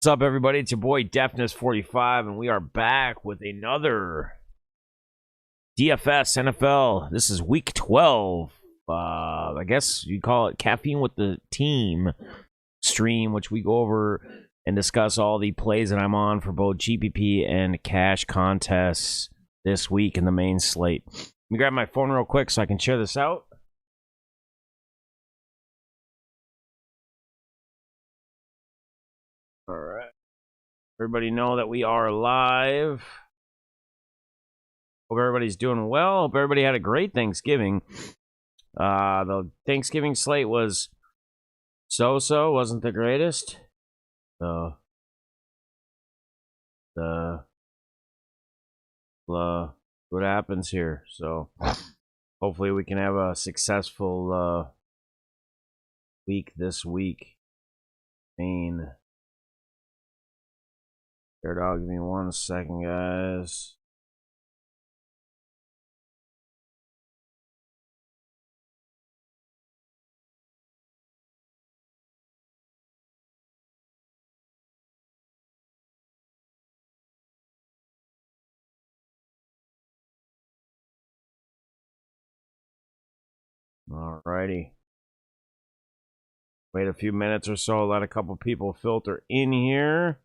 What's up, everybody? It's your boy Deafness45, and we are back with another DFS NFL. This is week 12. I guess you call it Caffeine with the Team stream, which we go over and discuss all the plays that I'm on for both GPP and cash contests this week in the main slate. Let me grab my phone real quick so I can share this out. All right. Everybody know that we are live. Hope everybody's doing well. Hope everybody had a great Thanksgiving. The Thanksgiving slate was so-so, wasn't the greatest. What happens here? So hopefully we can have a successful week this week. Dog, give me 1 second, guys. Alrighty. Wait a few minutes or so, let a couple people filter in here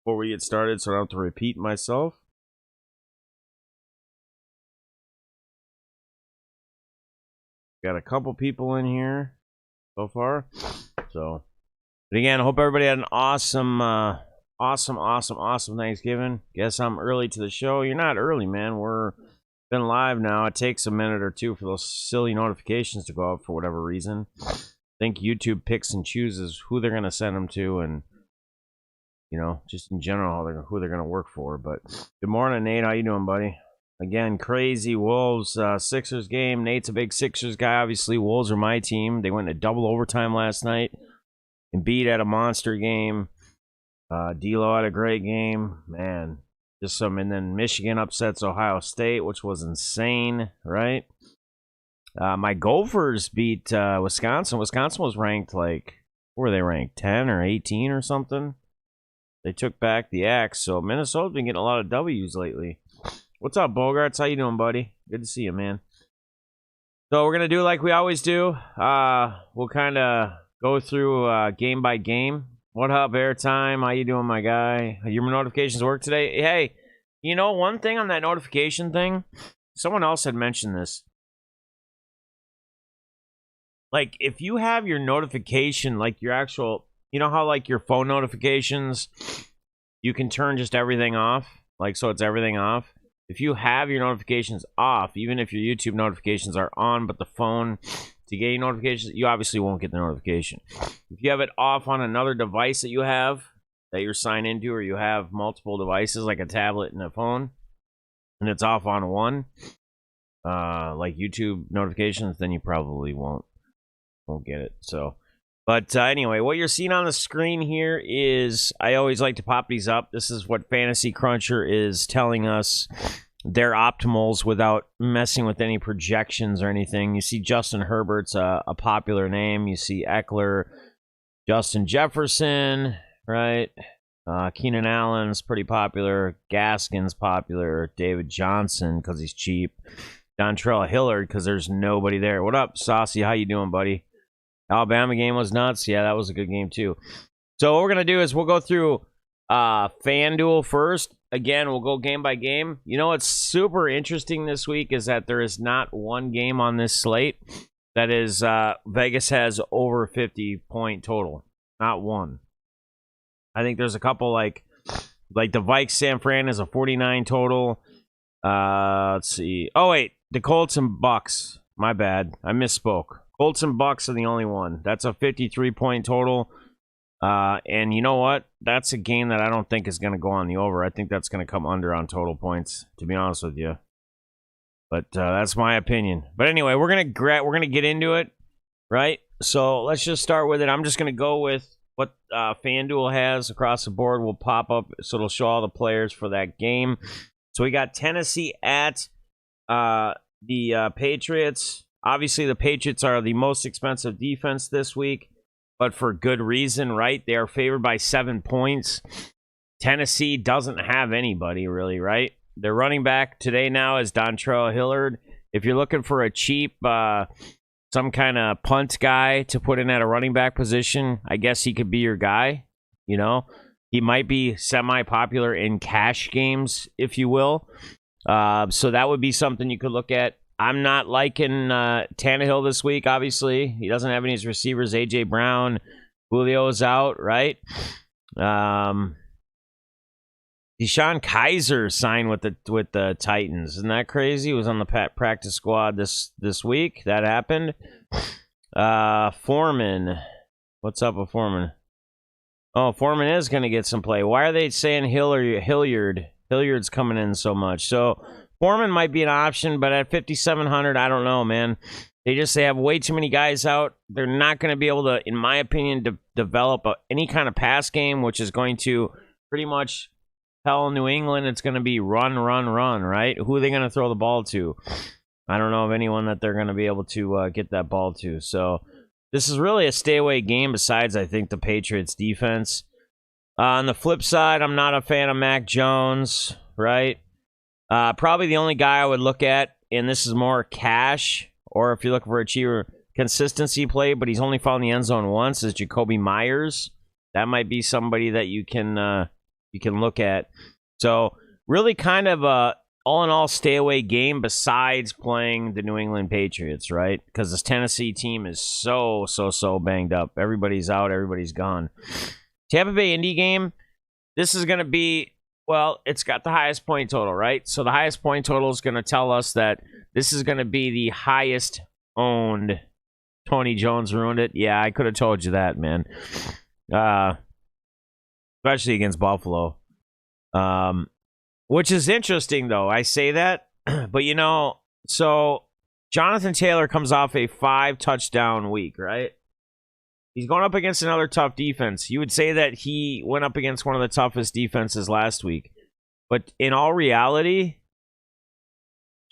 before we get started so I don't have to repeat myself. Got a couple people in here so far. So, but again, I hope everybody had an awesome Thanksgiving. Guess I'm early to the show. You're not early, man. We're been live now. It takes a minute or two for those silly notifications to go out for whatever reason. I think YouTube picks and chooses who they're going to send them to, and you know, just in general, who they're going to work for. But good morning, Nate. How you doing, buddy? Again, crazy Wolves Sixers game. Nate's a big Sixers guy. Obviously, Wolves are my team. They went into double overtime last night. Embiid had a monster game. D'Lo had a great game. Man, just some. And then Michigan upsets Ohio State, which was insane, right? My Gophers beat Wisconsin. Wisconsin was ranked like, where were they ranked? 10 or 18 or something? They took back the axe. So Minnesota's been getting a lot of W's lately. What's up, Bogarts? How you doing, buddy? Good to see you, man. So we're going to do like we always do. We'll kind of go through game by game. What up, Airtime? How you doing, my guy? Your notifications work today? Hey, you know, one thing on that notification thing, someone else had mentioned this. Like, if you have your notification, like your actual, you know how like your phone notifications, you can turn just everything off, like so it's everything off. If you have your notifications off, even if your YouTube notifications are on, but the phone to get your notifications, you obviously won't get the notification. If you have it off on another device that you have, that you're signed into, or you have multiple devices like a tablet and a phone, and it's off on one, like YouTube notifications, then you probably won't get it. So, but anyway, what you're seeing on the screen here is, I always like to pop these up. This is what Fantasy Cruncher is telling us their optimals without messing with any projections or anything. You see Justin Herbert's a popular name. You see Eckler, Justin Jefferson, right? Keenan Allen's pretty popular. Gaskin's popular. David Johnson because he's cheap. Dontrell Hillard because there's nobody there. What up, Saucy? How you doing, buddy? Alabama game was nuts. Yeah, that was a good game too. So what we're going to do is we'll go through FanDuel first. Again, we'll go game by game. You know what's super interesting this week is that there is not one game on this slate that is Vegas has over 50-point total. Not one. I think there's a couple like the Vikes San Fran is a 49 total. Let's see. Oh, wait. The Colts and Bucks. My bad. I misspoke. Colts and Bucks are the only one. That's a 53-point total. And you know what? That's a game that I don't think is going to go on the over. I think that's going to come under on total points, to be honest with you. But that's my opinion. But anyway, we're gonna get into it, right? So let's just start with it. I'm just going to go with what FanDuel has across the board. Will pop up, so it'll show all the players for that game. So we got Tennessee at the Patriots. Obviously, the Patriots are the most expensive defense this week. but for good reason, right? They are favored by 7 points. Tennessee doesn't have anybody really, right? Their running back today now is Dontrell Hilliard. If you're looking for a cheap, some kind of punt guy to put in at a running back position, I guess he could be your guy. You know, he might be semi-popular in cash games, if you will. So that would be something you could look at. I'm not liking Tannehill this week, obviously. He doesn't have any of his receivers. A.J. Brown, Julio's out, right? Deshaun Kaiser signed with the Titans. Isn't that crazy? He was on the practice squad this week. That happened. Foreman. What's up with Foreman? Oh, Foreman is going to get some play. Why are they saying Hilliard? Hilliard's coming in so much. So Foreman might be an option, but at 5,700, I don't know, man. They have way too many guys out. They're not going to be able to, in my opinion, develop any kind of pass game, which is going to pretty much tell New England it's going to be run, right? Who are they going to throw the ball to? I don't know of anyone that they're going to be able to get that ball to. So this is really a stay-away game besides, I think, the Patriots' defense. On the flip side, I'm not a fan of Mac Jones, right? Probably the only guy I would look at, and this is more cash, or if you're looking for a cheaper consistency play, but he's only found the end zone once, is Jacoby Myers. That might be somebody that you can look at. So really kind of a all-in-all stay-away game besides playing the New England Patriots, right? Because this Tennessee team is so banged up. Everybody's out. Everybody's gone. Tampa Bay Indy game, this is going to be, well, it's got the highest point total, right? So the highest point total is going to tell us that this is going to be the highest owned. Tony Jones ruined it. Yeah, I could have told you that, man. Especially against Buffalo. Which is interesting, though. I say that. But, so Jonathan Taylor comes off a 5-touchdown week, right? He's going up against another tough defense. You would say that he went up against one of the toughest defenses last week. But in all reality,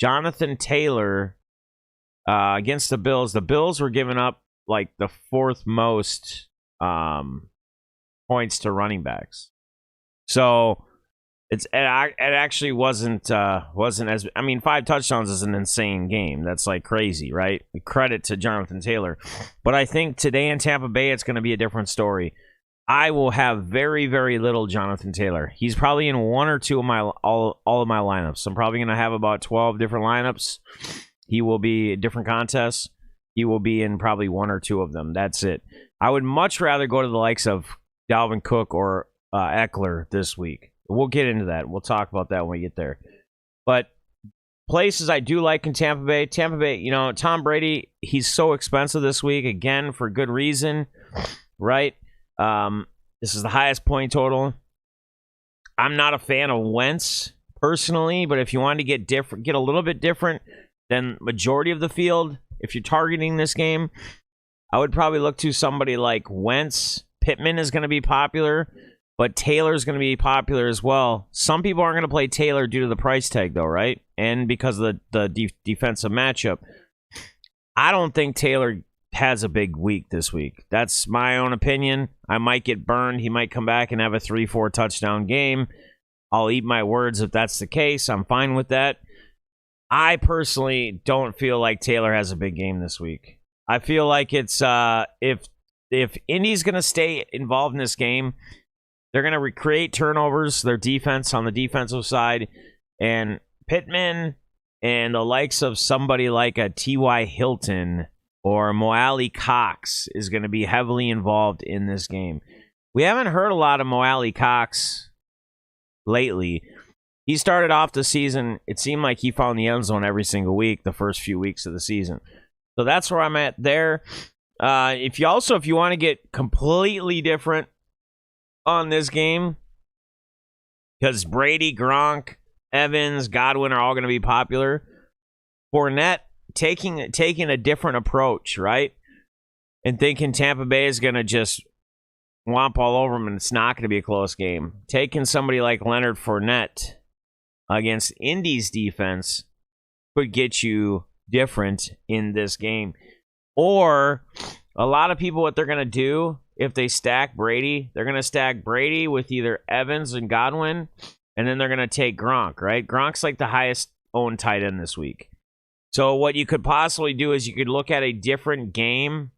Jonathan Taylor against the Bills were giving up like the 4th most points to running backs. So it actually wasn't as, 5 touchdowns is an insane game. That's like crazy, right? Credit to Jonathan Taylor. But I think today in Tampa Bay, it's going to be a different story. I will have very, very little Jonathan Taylor. He's probably in 1 or 2 of my all of my lineups. I'm probably going to have about 12 different lineups. He will be different contests. He will be in probably 1 or 2 of them. That's it. I would much rather go to the likes of Dalvin Cook or Eckler this week. We'll get into that. We'll talk about that when we get there. But places I do like in Tampa Bay, Tom Brady, he's so expensive this week, again, for good reason, right? This is the highest point total. I'm not a fan of Wentz personally, but if you want to get a little bit different than majority of the field, if you're targeting this game, I would probably look to somebody like Wentz. Pittman is going to be popular, but Taylor's going to be popular as well. Some people aren't going to play Taylor due to the price tag, though, right? And because of the defensive matchup. I don't think Taylor has a big week this week. That's my own opinion. I might get burned. He might come back and have a 3-4 touchdown game. I'll eat my words if that's the case. I'm fine with that. I personally don't feel like Taylor has a big game this week. I feel like it's if Indy's going to stay involved in this game, they're going to recreate turnovers, their defense on the defensive side, and Pittman and the likes of somebody like a T.Y. Hilton or Mo Alley Cox is going to be heavily involved in this game. We haven't heard a lot of Mo Alley Cox lately. He started off the season, it seemed like he found the end zone every single week, the first few weeks of the season. So that's where I'm at there. If you want to get completely different on this game, because Brady, Gronk, Evans, Godwin are all going to be popular, Fournette taking a different approach, right? And thinking Tampa Bay is going to just whomp all over them and it's not going to be a close game. Taking somebody like Leonard Fournette against Indy's defense could get you different in this game. Or A lot of people, what they're going to do if they stack Brady, they're going to stack Brady with either Evans and Godwin, and then they're going to take Gronk, right? Gronk's like the highest owned tight end this week. So what you could possibly do is you could look at a different game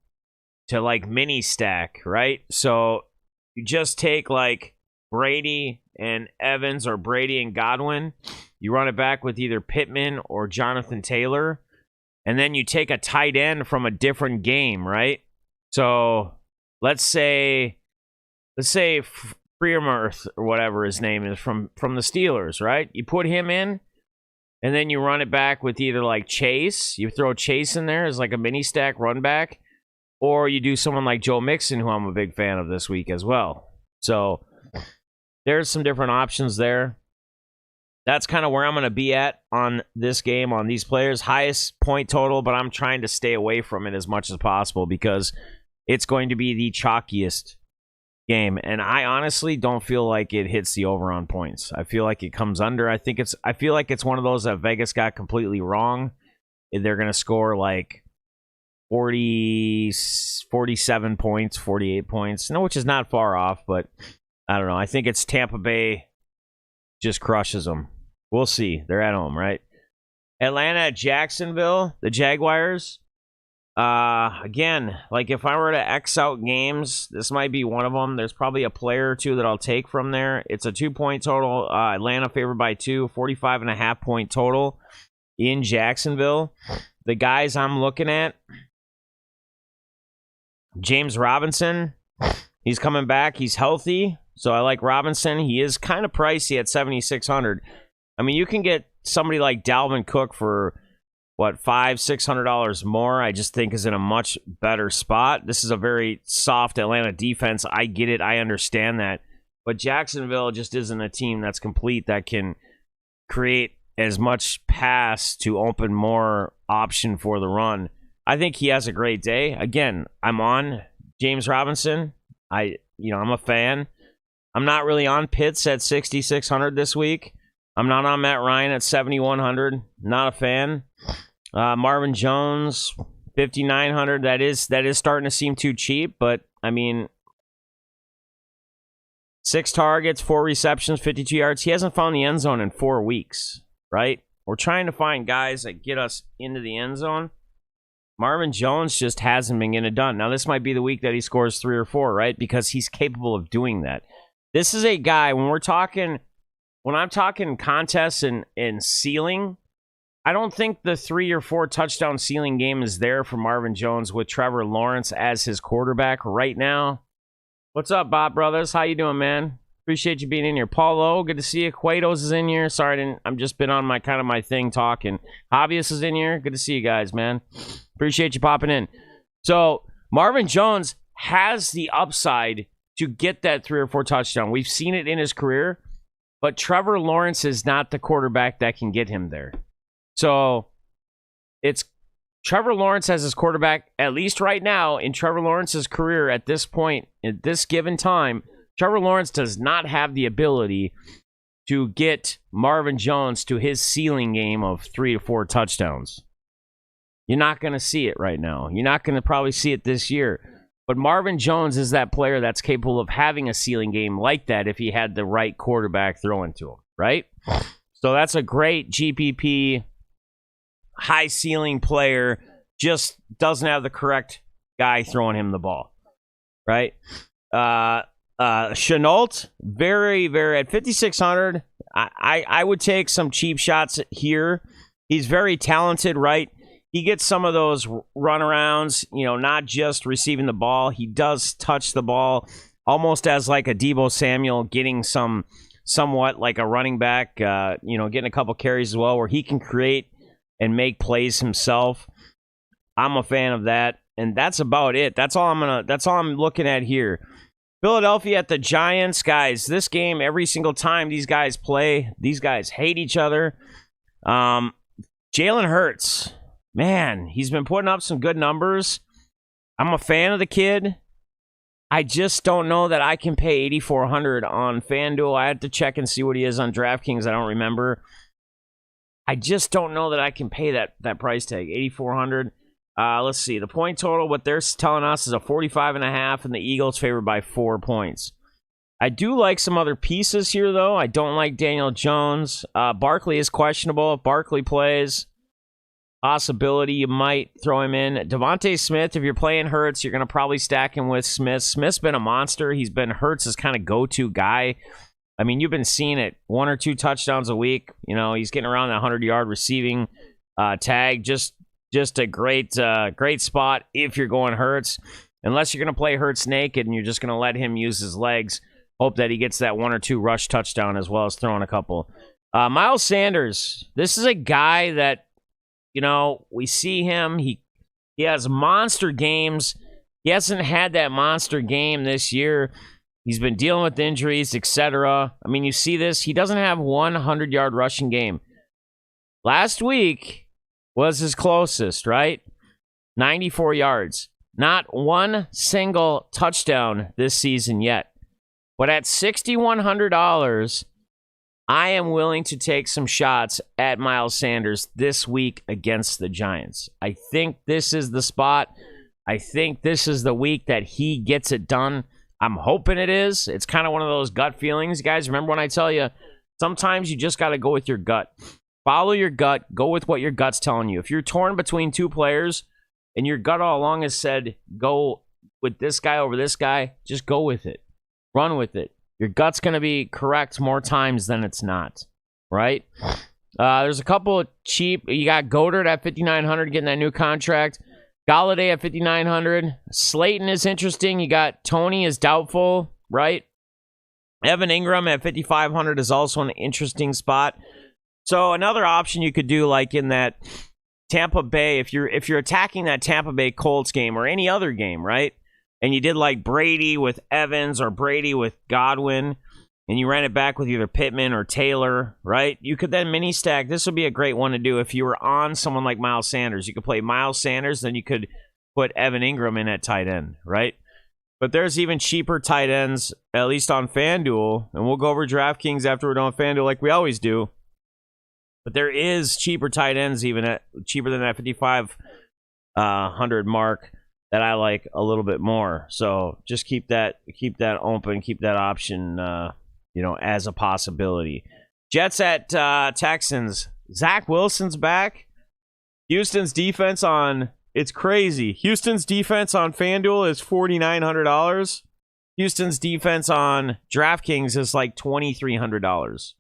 to like mini stack, right? So you just take like Brady and Evans or Brady and Godwin. You run it back with either Pittman or Jonathan Taylor. And then you take a tight end from a different game, right? So let's say Freiermuth or whatever his name is from the Steelers, right? You put him in, and then you run it back with either like Chase. You throw Chase in there as like a mini stack run back, or you do someone like Joe Mixon, who I'm a big fan of this week as well. So there's some different options there. That's kind of where I'm going to be at on this game, on these players. Highest point total, but I'm trying to stay away from it as much as possible because it's going to be the chalkiest game. And I honestly don't feel like it hits the over on points. I feel like it comes under. I feel like it's one of those that Vegas got completely wrong. They're going to score like 47 points, 48 points, which is not far off, but I don't know. I think it's Tampa Bay just crushes them. We'll see. They're at home, right? Atlanta at Jacksonville, the Jaguars. Again, like if I were to X out games, this might be one of them. There's probably a player or two that I'll take from there. It's a 2-point total. Atlanta favored by 2, 45.5 point total in Jacksonville. The guys I'm looking at, James Robinson, he's coming back. He's healthy. So I like Robinson. He is kind of pricey at 7,600. I mean, you can get somebody like Dalvin Cook for, what, $500-$600 more. I just think is in a much better spot. This is a very soft Atlanta defense. I get it. I understand that. But Jacksonville just isn't a team that's complete that can create as much pass to open more option for the run. I think he has a great day. Again, I'm on James Robinson. I'm a fan. I'm not really on Pitts at 6,600 this week. I'm not on Matt Ryan at 7,100. Not a fan. Marvin Jones, 5,900. That is starting to seem too cheap, but I mean, 6 targets, 4 receptions, 52 yards. He hasn't found the end zone in 4 weeks, right? We're trying to find guys that get us into the end zone. Marvin Jones just hasn't been getting it done. Now, this might be the week that he scores 3 or 4, right? Because he's capable of doing that. This is a guy, when I'm talking contests and ceiling, I don't think the 3 or 4 touchdown ceiling game is there for Marvin Jones with Trevor Lawrence as his quarterback right now. What's up, Bob Brothers? How you doing, man? Appreciate you being in here. Paulo, good to see you. Quados is in here. Sorry, I'm just been on my thing talking. Hobbyist is in here. Good to see you guys, man. Appreciate you popping in. So Marvin Jones has the upside to get that 3 or 4 touchdown. We've seen it in his career, but Trevor Lawrence is not the quarterback that can get him there. So it's Trevor Lawrence as his quarterback, at least right now in Trevor Lawrence's career at this point, at this given time. Trevor Lawrence does not have the ability to get Marvin Jones to his ceiling game of 3 to 4 touchdowns. You're not going to see it right now. You're not going to probably see it this year. But Marvin Jones is that player that's capable of having a ceiling game like that if he had the right quarterback throwing to him, right? So that's a great GPP high ceiling player, just doesn't have the correct guy throwing him the ball, right? Chenault, very, very, at 5,600, I would take some cheap shots here. He's very talented, right? He gets some of those runarounds, not just receiving the ball. He does touch the ball almost as like a Deebo Samuel, getting somewhat like a running back, getting a couple carries as well, where he can create and make plays himself. I'm a fan of that, and that's about it. That's all I'm looking at here. Philadelphia at the Giants, guys. This game, every single time these guys play, these guys hate each other. Jalen Hurts. Man, he's been putting up some good numbers. I'm a fan of the kid. I just don't know that I can pay 8,400 on FanDuel. I had to check and see what he is on DraftKings. I don't remember. I just don't know that I can pay that price tag, 8,400. Let's see. The point total, what they're telling us is a 45.5, and the Eagles favored by 4 points. I do like some other pieces here, though. I don't like Daniel Jones. Barkley is questionable. If Barkley plays, possibility you might throw him in. Devontae Smith, if you're playing Hurts, you're going to probably stack him with Smith. Smith's been a monster. He's been Hurts' kind of go-to guy. I mean, you've been seeing it. 1 or 2 touchdowns a week. You know, he's getting around that 100-yard receiving tag. Just a great spot if you're going Hurts. Unless you're going to play Hurts naked and you're just going to let him use his legs. Hope that he gets that 1 or 2 rush touchdown as well as throwing a couple. Miles Sanders. This is a guy that, you know, we see him. He has monster games. He hasn't had that monster game this year. He's been dealing with injuries, etc. I mean, you see this. He doesn't have 100-yard rushing game. Last week was his closest, right? 94 yards. Not one single touchdown this season yet. But at $6,100, I am willing to take some shots at Miles Sanders this week against the Giants. I think this is the spot. I think this is the week that he gets it done. I'm hoping it is. It's kind of one of those gut feelings, guys. Remember when I tell you, sometimes you just got to go with your gut. Follow your gut. Go with what your gut's telling you. If you're torn between 2 players and your gut all along has said, go with this guy over this guy, just go with it. Run with it. Your gut's going to be correct more times than it's not, right? There's a couple of cheap. You got Goddard at $5,900 getting that new contract. Galladay at $5,900. Slayton is interesting. You got Tony is doubtful, right? Evan Ingram at $5,500 is also an interesting spot. So another option you could do, like in that Tampa Bay, if you're attacking that Tampa Bay Colts game or any other game, right? And you did like Brady with Evans or Brady with Godwin, and you ran it back with either Pittman or Taylor, right? You could then mini stack. This would be a great one to do if you were on someone like Miles Sanders. You could play Miles Sanders, then you could put Evan Ingram in at tight end, right? But there's even cheaper tight ends, at least on FanDuel, and we'll go over DraftKings after we're done with FanDuel like we always do. But there is cheaper tight ends even at cheaper than that 5,500 mark. That I like a little bit more. So just keep that open, keep that option, as a possibility. Jets at Texans. Zach Wilson's back. Houston's defense it's crazy. Houston's defense on FanDuel is $4,900. Houston's defense on DraftKings is like $2,300.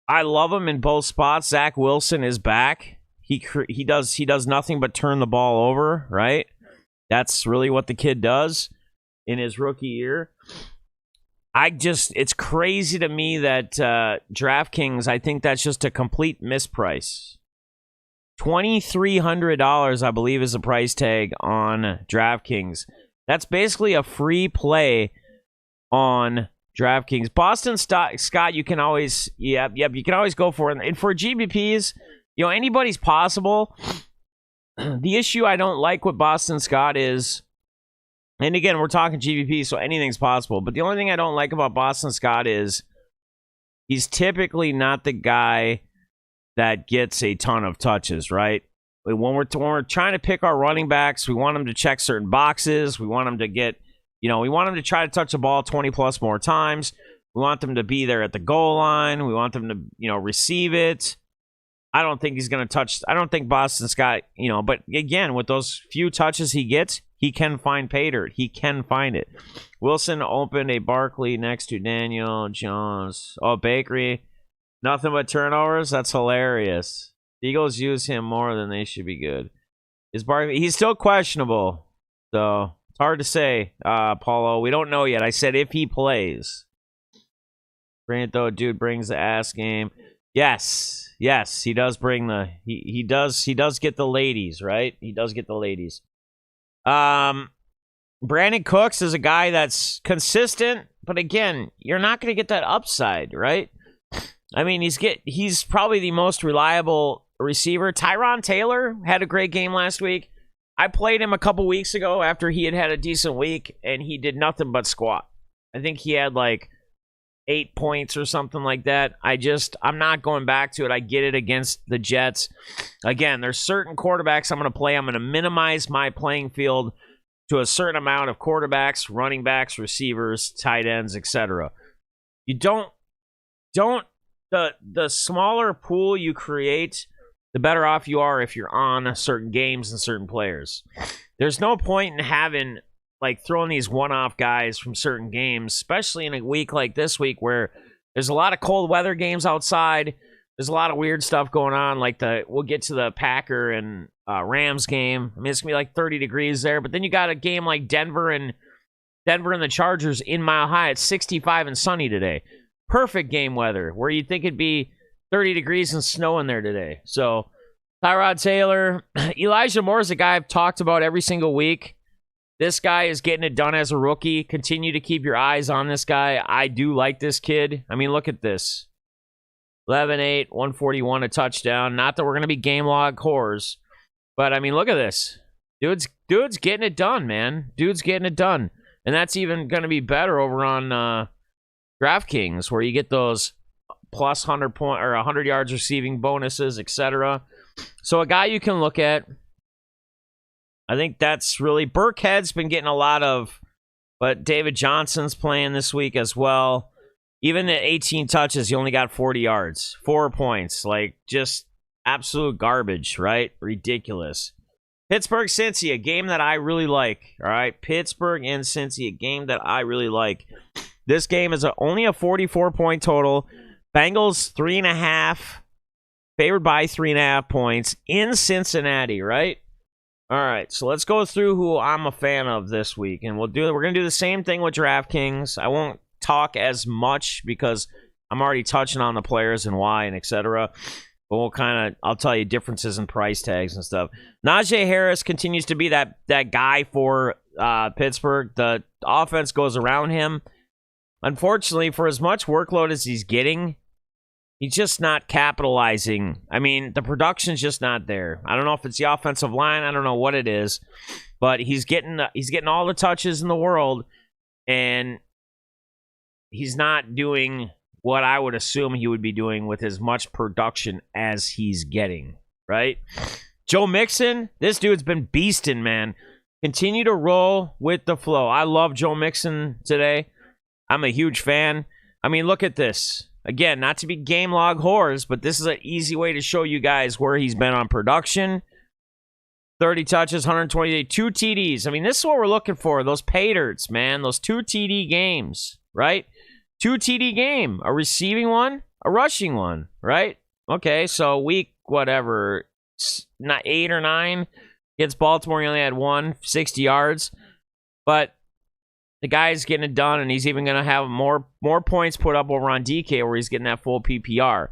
I love him in both spots. Zach Wilson is back. He does nothing but turn the ball over, right? That's really what the kid does in his rookie year. It's crazy to me that DraftKings, I think that's just a complete misprice. $2,300, I believe, is the price tag on DraftKings. That's basically a free play on DraftKings. Boston Scott, you can always, you can always go for it. And for GPPs, anybody's possible. The issue I don't like with Boston Scott is, and again, we're talking GPP, so anything's possible. But the only thing I don't like about Boston Scott is he's typically not the guy that gets a ton of touches, right? When we're trying to pick our running backs, we want them to check certain boxes. We want them to get, we want them to try to touch the ball 20 plus more times. We want them to be there at the goal line. We want them to, receive it. I don't think he's going to touch. I don't think Boston Scott, but again, with those few touches he gets, he can find pay dirt. He can find it. Wilson opened a Barkley next to Daniel Jones. Oh, Bakery. Nothing but turnovers? That's hilarious. Eagles use him more than they should be good. Is Barkley? He's still questionable. So it's hard to say, Paulo. We don't know yet. I said if he plays. Grant, though, dude brings the ass game. Yes, he does bring the he does get the ladies, right? He does get the ladies. Brandon Cooks is a guy that's consistent, but again, you're not going to get that upside, right? I mean, he's probably the most reliable receiver. Tyron Taylor had a great game last week. I played him a couple weeks ago after he had a decent week, and he did nothing but squat. I think he had like 8 points or something like that. I'm not going back to it. I get it against the Jets. Again, there's certain quarterbacks I'm going to play. I'm going to minimize my playing field to a certain amount of quarterbacks, running backs, receivers, tight ends, etc. You don't the smaller pool you create, the better off you are if you're on certain games and certain players. There's no point in having throwing these one-off guys from certain games, especially in a week like this week where there's a lot of cold weather games outside. There's a lot of weird stuff going on. We'll get to the Packer and Rams game. I mean, it's gonna be 30 degrees there, but then you got a game like Denver and the Chargers in Mile High. It's 65 and sunny today. Perfect game weather where you'd think it'd be 30 degrees and snow in there today. So Tyrod Taylor, Elijah Moore is a guy I've talked about every single week. This guy is getting it done as a rookie. Continue to keep your eyes on this guy. I do like this kid. I mean, look at this. 11-8, 141, a touchdown. Not that we're going to be game log whores, but I mean, look at this. Dude's getting it done, man. Dude's getting it done. And that's even going to be better over on Draftkings, where you get those plus 100 point or 100 yards receiving bonuses, etc. So a guy you can look at. I think that's really Burkhead's been getting a lot of, but David Johnson's playing this week as well. Even at 18 touches, he only got 40 yards, 4 points, just absolute garbage, right? Ridiculous. Pittsburgh Cincy, a game that I really like. All right, Pittsburgh and Cincy, a game that I really like. This game is only a 44-point total. Bengals 3.5, favored by 3.5 points in Cincinnati, right? All right, so let's go through who I'm a fan of this week, and we're going to do the same thing with Draftkings. I won't talk as much because I'm already touching on the players and why and etc. But I'll tell you differences in price tags and stuff. Najee Harris continues to be that guy for Pittsburgh. The offense goes around him. Unfortunately, for as much workload as he's getting, he's just not capitalizing. I mean, the production's just not there. I don't know if it's the offensive line. I don't know what it is, but he's getting all the touches in the world, and he's not doing what I would assume he would be doing with as much production as he's getting, right? Joe Mixon, this dude's been beasting, man. Continue to roll with the flow. I love Joe Mixon today. I'm a huge fan. I mean, look at this. Again, not to be game log whores, but this is an easy way to show you guys where he's been on production. 30 touches, 128, 2 TDs. I mean, this is what we're looking for. Those pay dirts, man. Those 2 TD games, right? 2 TD game. A receiving one, a rushing one, right? Okay, so week, whatever, not 8 or 9. Against Baltimore, he only had 60 yards. But the guy's getting it done, and he's even going to have more points put up over on DK where he's getting that full PPR.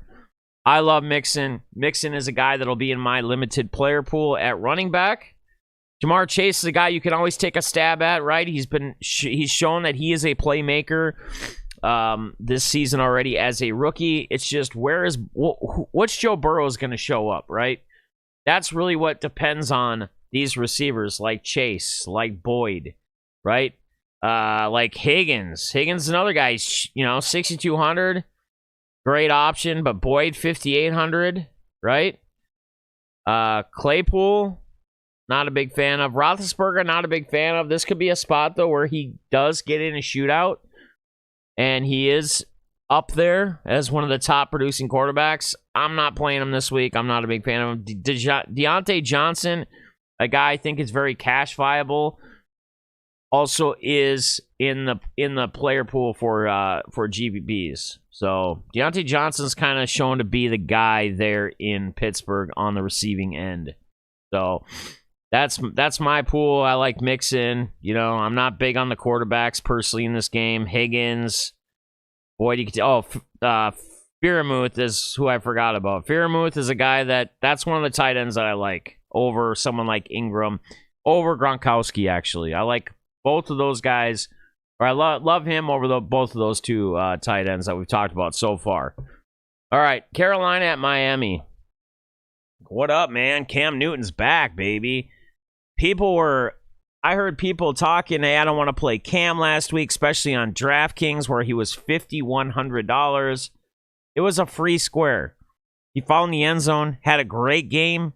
I love Mixon. Mixon is a guy that'll be in my limited player pool at running back. Jamar Chase is a guy you can always take a stab at, right? He's shown that he is a playmaker this season already as a rookie. It's just what's Joe Burrow's going to show up, right? That's really what depends on these receivers like Chase, like Boyd, right? Like Higgins. Higgins is another guy, 6,200. Great option, but Boyd, 5,800, right? Claypool, not a big fan of. Roethlisberger, not a big fan of. This could be a spot, though, where he does get in a shootout, and he is up there as one of the top producing quarterbacks. I'm not playing him this week. I'm not a big fan of him. Deontay Johnson, a guy I think is very cash viable, also is in the player pool for GPPs. So Deontay Johnson's kind of shown to be the guy there in Pittsburgh on the receiving end. So that's my pool. I like Mixon. I'm not big on the quarterbacks personally in this game. Higgins, Boyd, Freiermuth is who I forgot about. Freiermuth is a guy that's one of the tight ends that I like over someone like Ingram, over Gronkowski. Actually, I like both of those guys. Or I love him over both of those two tight ends that we've talked about so far. All right, Carolina at Miami. What up, man? Cam Newton's back, baby. People were, I heard people talking, hey, I don't want to play Cam last week, especially on Draftkings where he was $5,100. It was a free square. He found the end zone, had a great game,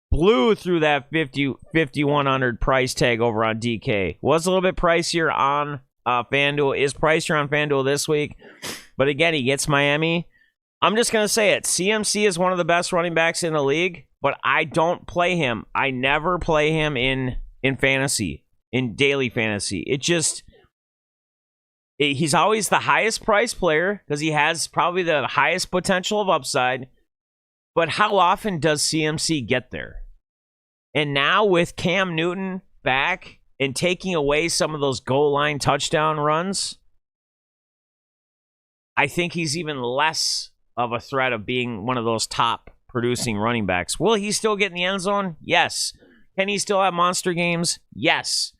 blew through that 5,100 price tag over on DK. Was a little bit pricier on FanDuel. Is pricier on FanDuel this week. But again, he gets Miami. I'm just going to say it. CMC is one of the best running backs in the league, but I don't play him. I never play him in fantasy, in daily fantasy. He's always the highest price player because he has probably the highest potential of upside. But how often does CMC get there? And now with Cam Newton back and taking away some of those goal line touchdown runs, I think he's even less of a threat of being one of those top producing running backs. Will he still get in the end zone? Yes. Can he still have monster games? Yes.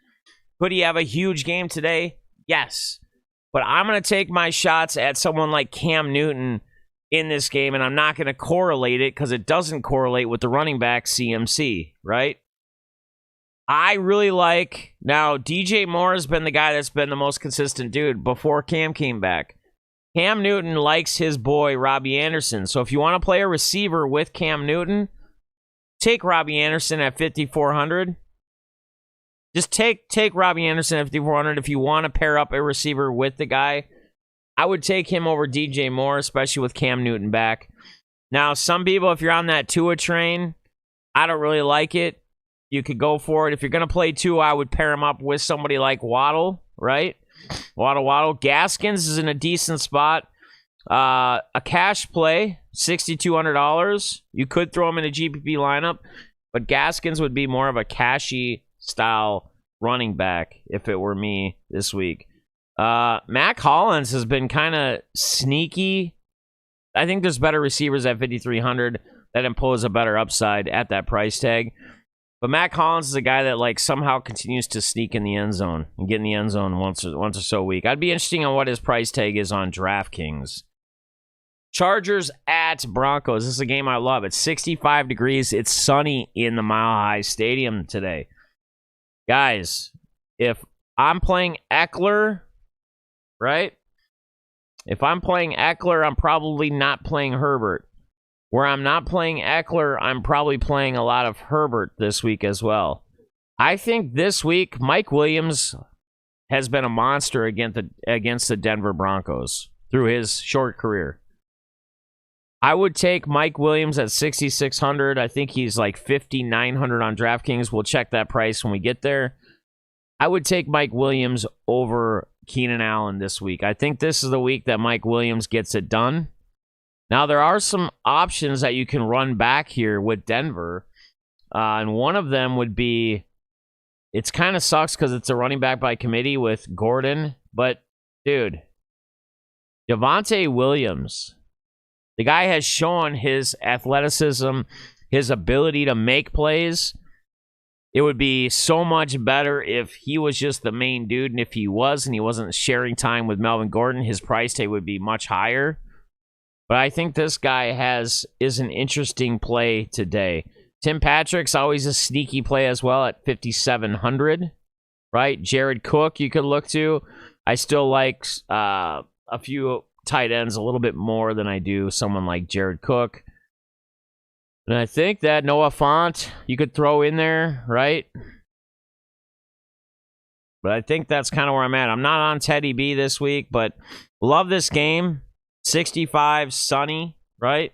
Could he have a huge game today? Yes. But I'm going to take my shots at someone like Cam Newton in this game, and I'm not going to correlate it because it doesn't correlate with the running back CMC, right? I really like... Now, DJ Moore has been the guy that's been the most consistent dude before Cam came back. Cam Newton likes his boy Robbie Anderson. So if you want to play a receiver with Cam Newton, take Robbie Anderson at 5,400. Just take Robbie Anderson at 5,400 if you want to pair up a receiver with the guy. I would take him over DJ Moore, especially with Cam Newton back. Now, some people, if you're on that Tua train, I don't really like it. You could go for it. If you're going to play Tua, I would pair him up with somebody like Waddle, right? Waddle. Gaskins is in a decent spot. A cash play, $6,200. You could throw him in a GPP lineup, but Gaskins would be more of a cashy style running back if it were me this week. Mac Hollins has been kind of sneaky. I think there's better receivers at 5,300 that impose a better upside at that price tag. But Mac Hollins is a guy that like somehow continues to sneak in the end zone and get in the end zone once or so a week. I'd be interested on what his price tag is on DraftKings. Chargers at Broncos. This is a game I love. It's 65 degrees. It's sunny in the Mile High Stadium today. Guys, if I'm playing Eckler, right? If I'm playing Eckler, I'm probably not playing Herbert. Where I'm not playing Eckler, I'm probably playing a lot of Herbert this week as well. I think this week, Mike Williams has been a monster against the Denver Broncos through his short career. I would take Mike Williams at 6,600. I think he's like 5,900 on DraftKings. We'll check that price when we get there. I would take Mike Williams over Keenan Allen this week. I think this is the week that Mike Williams gets it done. Now, there are some options that you can run back here with Denver. And one of them would be, it's kind of sucks because it's a running back by committee with Gordon. But, dude, Javonte Williams, the guy has shown his athleticism, his ability to make plays. It would be so much better if he was just the main dude. And if he was and he wasn't sharing time with Melvin Gordon, his price tag would be much higher. But I think this guy is an interesting play today. Tim Patrick's always a sneaky play as well at 5,700, right? Jared Cook you could look to. I still like a few tight ends a little bit more than I do someone like Jared Cook. And I think that Noah Fant you could throw in there, right? But I think that's kind of where I'm at. I'm not on Teddy B this week, but love this game. 65, sunny, right?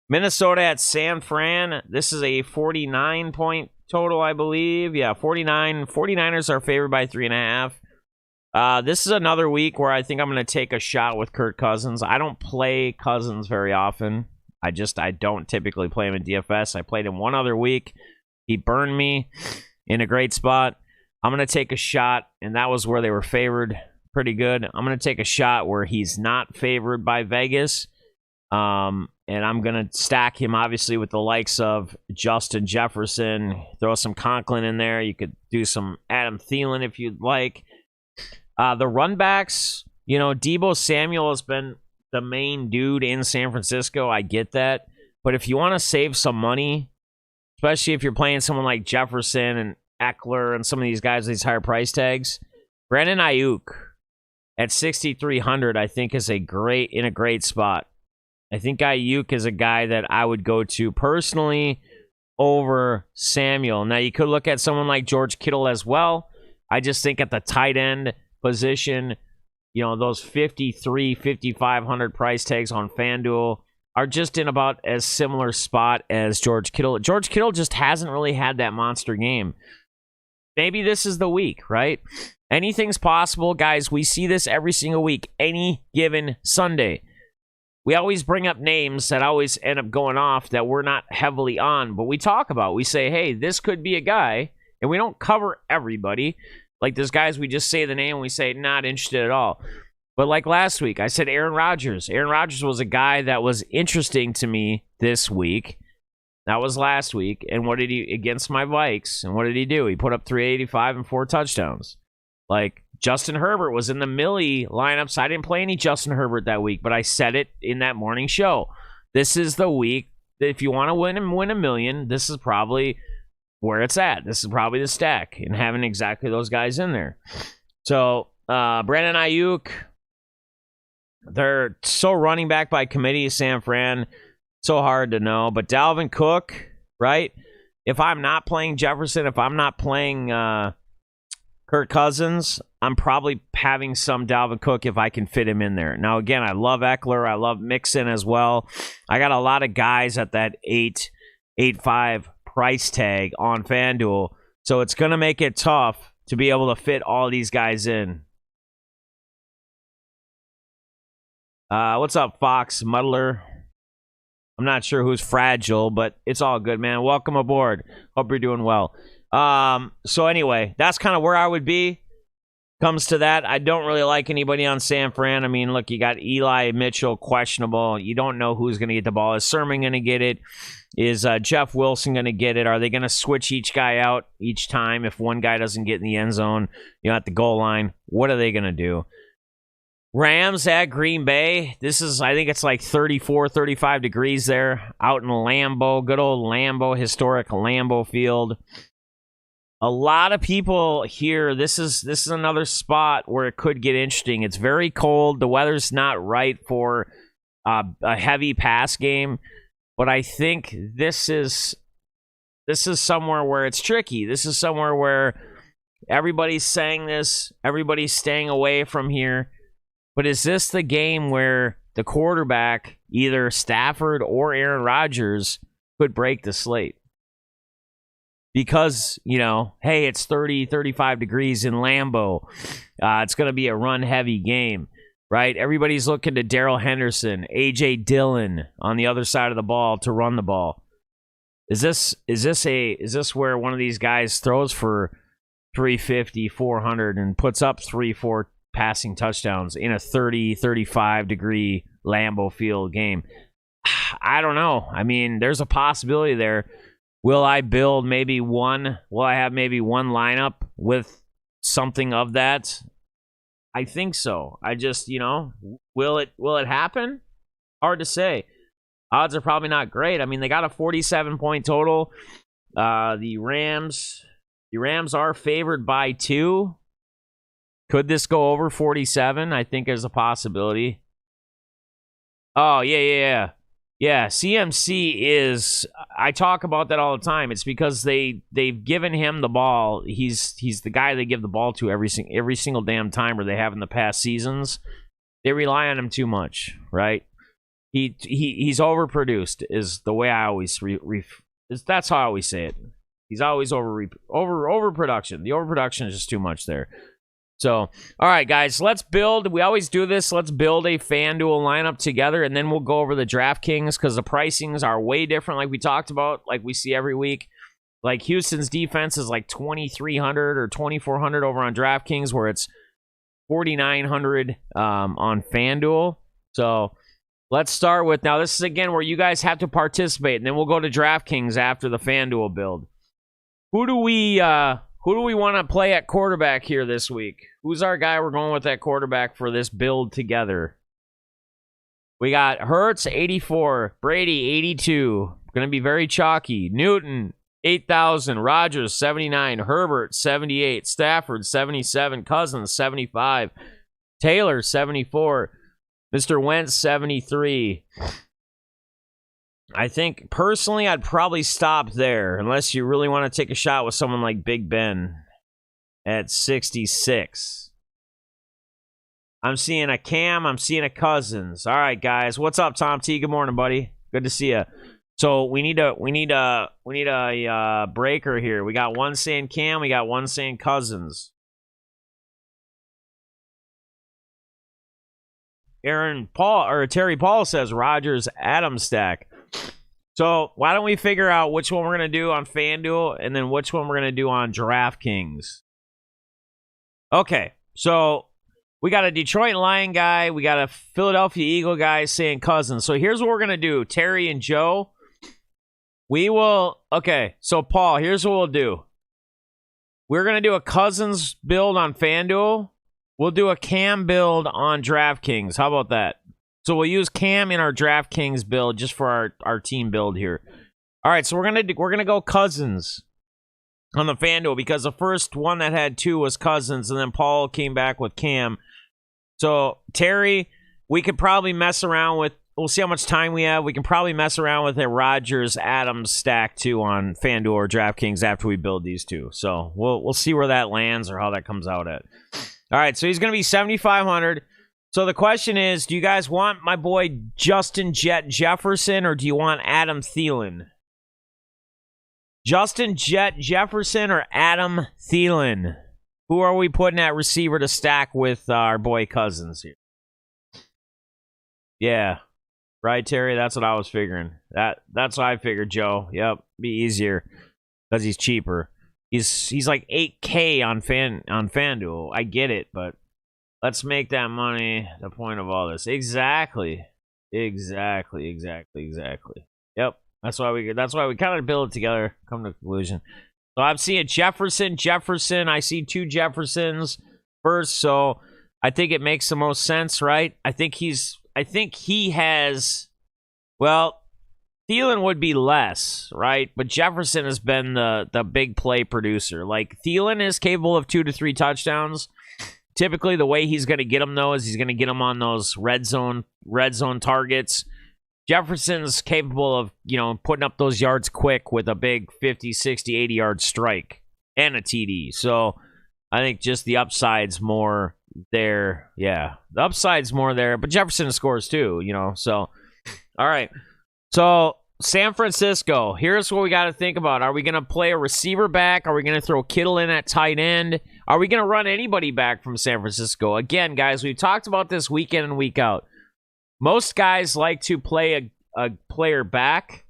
Minnesota at San Fran. This is a 49-point total, I believe. Yeah, 49. 49ers are favored by 3.5. This is another week where I think I'm going to take a shot with Kirk Cousins. I don't play Cousins very often. I don't typically play him in DFS. I played him one other week. He burned me in a great spot. I'm going to take a shot, and that was where they were favored pretty good. I'm going to take a shot where he's not favored by Vegas. And I'm going to stack him, obviously, with the likes of Justin Jefferson. Throw some Conklin in there. You could do some Adam Thielen if you'd like. The run backs, Deebo Samuel has been the main dude in San Francisco. I get that. But if you want to save some money, especially if you're playing someone like Jefferson and Eckler and some of these guys with these higher price tags. Brandon Ayuk at 6,300, I think, is in a great spot. I think Ayuk is a guy that I would go to personally over Samuel. Now, you could look at someone like George Kittle as well. I just think at the tight end position, those 5,300, 5,500 price tags on FanDuel are just in about as similar spot as George Kittle. George Kittle just hasn't really had that monster game. Maybe this is the week, right? Anything's possible, guys. We see this every single week, any given Sunday. We always bring up names that always end up going off that we're not heavily on, but we talk about. We say, hey, this could be a guy, and we don't cover everybody. Like there's guys we just say the name and we say, not interested at all. But like last week, I said Aaron Rodgers. Aaron Rodgers was a guy that was interesting to me this week. That was last week. And what did he, against my Vikes, and what did he do? He put up 385 and 4 touchdowns. Like, Justin Herbert was in the Millie lineups. I didn't play any Justin Herbert that week, but I said it in that morning show. This is the week that if you want to win $1 million, this is probably where it's at. This is probably the stack, and having exactly those guys in there. So, Brandon Ayuk, they're so running back by committee, San Fran. So hard to know. But Dalvin Cook, right? If I'm not playing Jefferson, if I'm not playing Kirk Cousins, I'm probably having some Dalvin Cook if I can fit him in there. Now, again, I love Eckler. I love Mixon as well. I got a lot of guys at that 8.5 price tag on FanDuel. So it's going to make it tough to be able to fit all these guys in. What's up, Fox Muddler? I'm not sure who's fragile, but it's all good, man. Welcome aboard. Hope you're doing well. So anyway, that's kind of where I would be. Comes to that, I don't really like anybody on San Fran. I mean, look, you got Eli Mitchell, questionable. You don't know who's going to get the ball. Is Sermon going to get it? Is Jeff Wilson going to get it? Are they going to switch each guy out each time if one guy doesn't get in the end zone, at the goal line? What are they going to do? Rams at Green Bay. This is, I think it's like 34, 35 degrees there out in Lambeau. Good old Lambeau, historic Lambeau Field. A lot of people here, this is another spot where it could get interesting. It's very cold. The weather's not right for a heavy pass game. But I think this is somewhere where it's tricky. This is somewhere where everybody's saying this. Everybody's staying away from here. But is this the game where the quarterback, either Stafford or Aaron Rodgers, could break the slate? Because, hey, it's 30, 35 degrees in Lambeau. It's going to be a run-heavy game, right? Everybody's looking to Darrell Henderson, A.J. Dillon on the other side of the ball to run the ball. Is this where one of these guys throws for 350, 400 and puts up 3-4 passing touchdowns in a 30, 35 degree Lambeau Field game? I don't know. I mean, there's a possibility there. Will I build maybe one? Will I have maybe one lineup with something of that? I think so. I just, will it happen? Hard to say. Odds are probably not great. I mean, they got a 47-point total. The Rams are favored by 2. Could this go over 47? I think there's a possibility. Oh, yeah. Yeah, CMC is, I talk about that all the time. It's because they've given him the ball. He's the guy they give the ball to every single damn time, or they have in the past seasons. They rely on him too much, right? He's overproduced is the way I always that's how I always say it. He's always overproduction. The overproduction is just too much there. So, all right, guys, let's build. We always do this. Let's build a FanDuel lineup together, and then we'll go over the Draftkings because the pricings are way different, like we talked about, like we see every week. Like Houston's defense is like 2,300 or 2,400 over on Draftkings, where it's 4,900 on FanDuel. So let's start with, now this is again where you guys have to participate, and then we'll go to Draftkings after the FanDuel build. Who do we want to play at quarterback here this week? Who's our guy we're going with at quarterback for this build together? We got Hurts, 84. Brady, 82. Going to be very chalky. Newton, 8,000. Rodgers, 79. Herbert, 78. Stafford, 77. Cousins, 75. Taylor, 74. Mr. Wentz, 73. I think, personally, I'd probably stop there, unless you really want to take a shot with someone like Big Ben at 66. I'm seeing a Cam. I'm seeing a Cousins. All right, guys. What's up, Tom T? Good morning, buddy. Good to see you. So we need a breaker here. We got one saying Cam. We got one saying Cousins. Terry Paul says Rodgers Adams stack. So why don't we figure out which one we're gonna do on FanDuel and then which one we're gonna do on Draftkings? Okay, so we got a Detroit Lion guy, we got a Philadelphia Eagle guy saying Cousins. So here's what we're gonna do, Terry and Joe. So Paul, here's what we'll do. We're gonna do a Cousins build on FanDuel. We'll do a Cam build on DraftKings. How about that? So we'll use Cam in our DraftKings build just for our team build here. All right, so we're gonna go Cousins on the FanDuel because the first one that had 2 was Cousins, and then Paul came back with Cam. So Terry, we could probably mess around with. We'll see how much time we have. We can probably mess around with a Rodgers Adams stack too on FanDuel or DraftKings after we build these two. So we'll see where that lands or how that comes out at. All right, so he's going to be 7,500. So the question is, do you guys want my boy Justin Jet Jefferson or do you want Adam Thielen? Justin Jet Jefferson or Adam Thielen? Who are we putting at receiver to stack with our boy Cousins here? Yeah. Right, Terry? That's what I was figuring. That's what I figured, Joe. Yep. Be easier because he's cheaper. He's like 8K on FanDuel. I get it, but let's make that money the point of all this. Exactly. Yep. That's why we kind of build it together, come to a conclusion. So I'm seeing Jefferson. I see 2 Jeffersons first, so I think it makes the most sense, right? I think he has, well, Thielen would be less, right? But Jefferson has been the big play producer. Like, Thielen is capable of 2 to 3 touchdowns. Typically, the way he's going to get them, though, is he's going to get them on those red zone targets. Jefferson's capable of, putting up those yards quick with a big 50, 60, 80-yard strike and a TD. So I think just the upside's more there. Yeah, the upside's more there, but Jefferson scores too, So, all right. So, San Francisco, here's what we got to think about. Are we going to play a receiver back? Are we going to throw Kittle in at tight end? Are we going to run anybody back from San Francisco? Again, guys, we've talked about this week in and week out. Most guys like to play a player back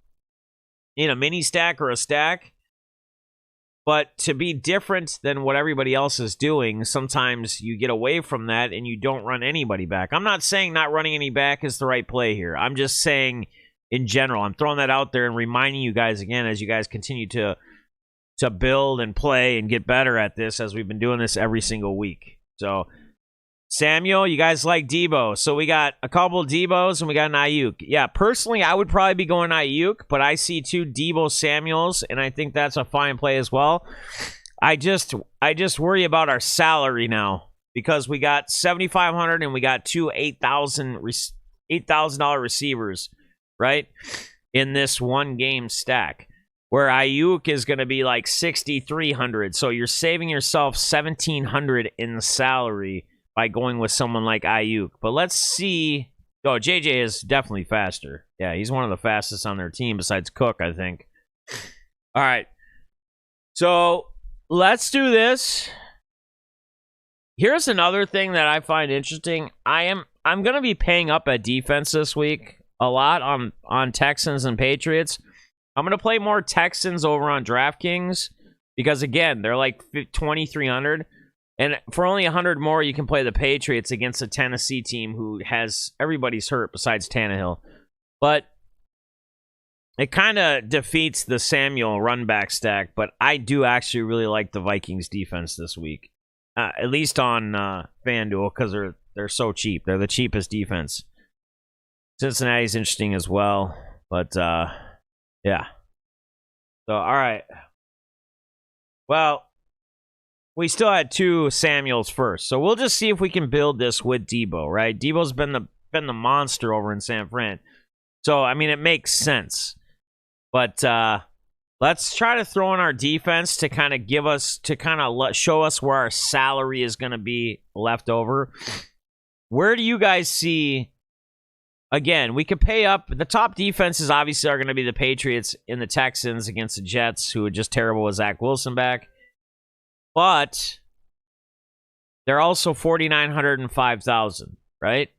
in a mini stack or a stack. But to be different than what everybody else is doing, sometimes you get away from that and you don't run anybody back. I'm not saying not running any back is the right play here. I'm just saying in general. I'm throwing that out there and reminding you guys again as you guys continue to build and play and get better at this as we've been doing this every single week. So, Samuel, you guys like Debo. So we got a couple of Debos and we got an Ayuk. Yeah, personally, I would probably be going Ayuk, but I see 2 Debo Samuels, and I think that's a fine play as well. I just worry about our salary now because we got 7,500 and we got 2 $8,000 receivers, right, in this one game stack, where Ayuk is going to be like 6,300. So you're saving yourself 1,700 in the salary by going with someone like Ayuk. But let's see. Oh, JJ is definitely faster. Yeah, he's one of the fastest on their team besides Cook, I think. All right. So let's do this. Here's another thing that I find interesting. I'm going to be paying up at defense this week a lot on Texans and Patriots. I'm going to play more Texans over on DraftKings because, again, they're like 2,300. And for only 100 more, you can play the Patriots against a Tennessee team who has everybody's hurt besides Tannehill. But it kind of defeats the Samuel run back stack. But I do actually really like the Vikings defense this week, at least on FanDuel because they're so cheap. They're the cheapest defense. Cincinnati's interesting as well, but yeah. So, all right. Well, we still had 2 Samuels first. So we'll just see if we can build this with Debo, right? Debo's been the monster over in San Fran. So, I mean, it makes sense. But let's try to throw in our defense to kind of show us where our salary is going to be left over. Where do you guys see? Again, we could pay up. The top defenses obviously are going to be the Patriots and the Texans against the Jets, who are just terrible with Zach Wilson back. But they're also 4,900 and 5,000, right?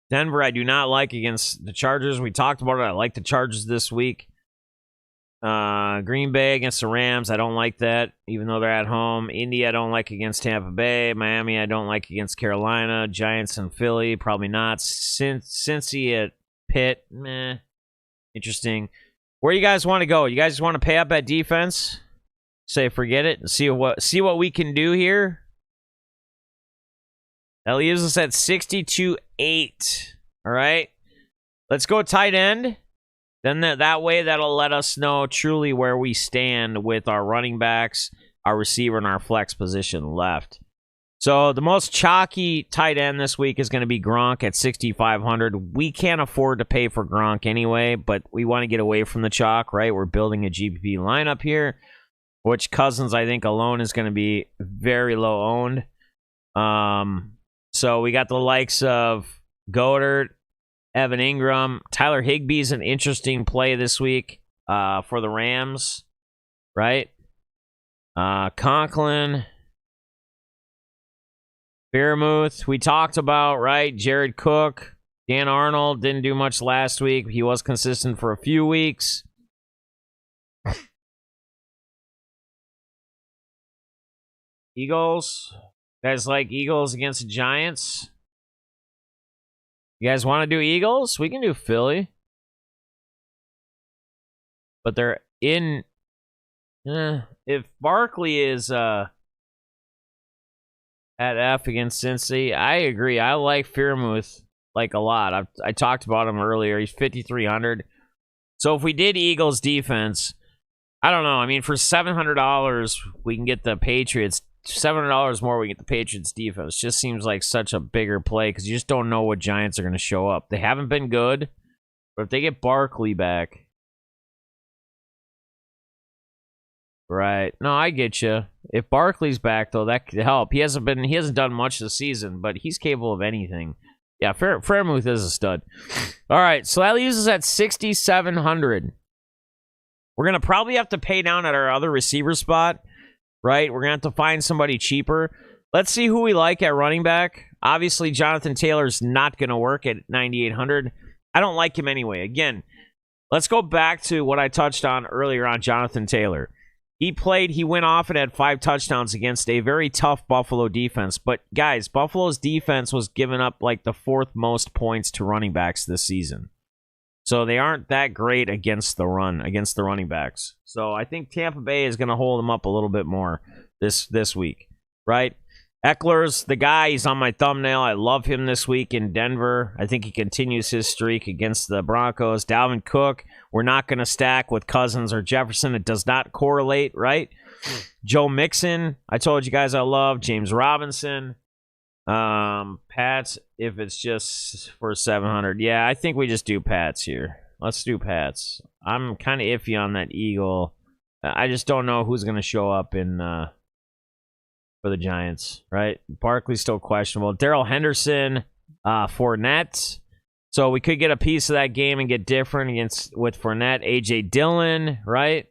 Denver, I do not like against the Chargers. We talked about it. I like the Chargers this week. Green Bay against the Rams, I don't like that, even though they're at home. Indy, I don't like against Tampa Bay. Miami, I don't like against Carolina. Giants and Philly, probably not. Cincy at Pitt, meh. Interesting. Where you guys want to go? You guys want to pay up at defense? Say forget it and see what we can do here. That leaves us at 62-8. All right. Let's go tight end. Then that way, that'll let us know truly where we stand with our running backs, our receiver, and our flex position left. So the most chalky tight end this week is going to be Gronk at 6,500. We can't afford to pay for Gronk anyway, but we want to get away from the chalk, right? We're building a GPP lineup here, which Cousins, I think, alone is going to be very low owned. So we got the likes of Goddard, Evan Ingram. Tyler Higbee's an interesting play this week for the Rams, right? Conklin, Fairmouth, we talked about, right? Jared Cook, Dan Arnold didn't do much last week. He was consistent for a few weeks. Eagles. You guys like Eagles against the Giants? You guys want to do Eagles? We can do Philly. But they're in... if Barkley is at F against Cincy, I agree. I like Fairmouth like a lot. I talked about him earlier. He's 5,300. So if we did Eagles defense, I don't know. I mean, for $700, we can get the Patriots. $700 more, we get the Patriots defense. Just seems like such a bigger play because you just don't know what Giants are going to show up. They haven't been good, but if they get Barkley back, right? No, I get you. If Barkley's back though, that could help. He hasn't done much this season, but he's capable of anything. Yeah, Fairmouth is a stud. All right, so that leaves us at 6,700. We're gonna probably have to pay down at our other receiver spot. Right? We're going to have to find somebody cheaper. Let's see who we like at running back. Obviously, Jonathan Taylor's not going to work at 9,800. I don't like him anyway. Again, let's go back to what I touched on earlier on Jonathan Taylor. He went off and had 5 touchdowns against a very tough Buffalo defense. But, guys, Buffalo's defense was giving up like the 4th most points to running backs this season. So they aren't that great against the running backs. So I think Tampa Bay is going to hold them up a little bit more this week, right? Eckler's the guy. He's on my thumbnail. I love him this week in Denver. I think he continues his streak against the Broncos. Dalvin Cook, we're not going to stack with Cousins or Jefferson. It does not correlate, right? Joe Mixon, I told you guys I love. James Robinson. Pats, if it's just for 700. Yeah, I think we just do Pats here. Let's do Pats. I'm kind of iffy on that Eagle. I just don't know who's going to show up for the Giants, right? Barkley's still questionable. Darrell Henderson, Fournette. So we could get a piece of that game and get different with Fournette. A.J. Dillon, right?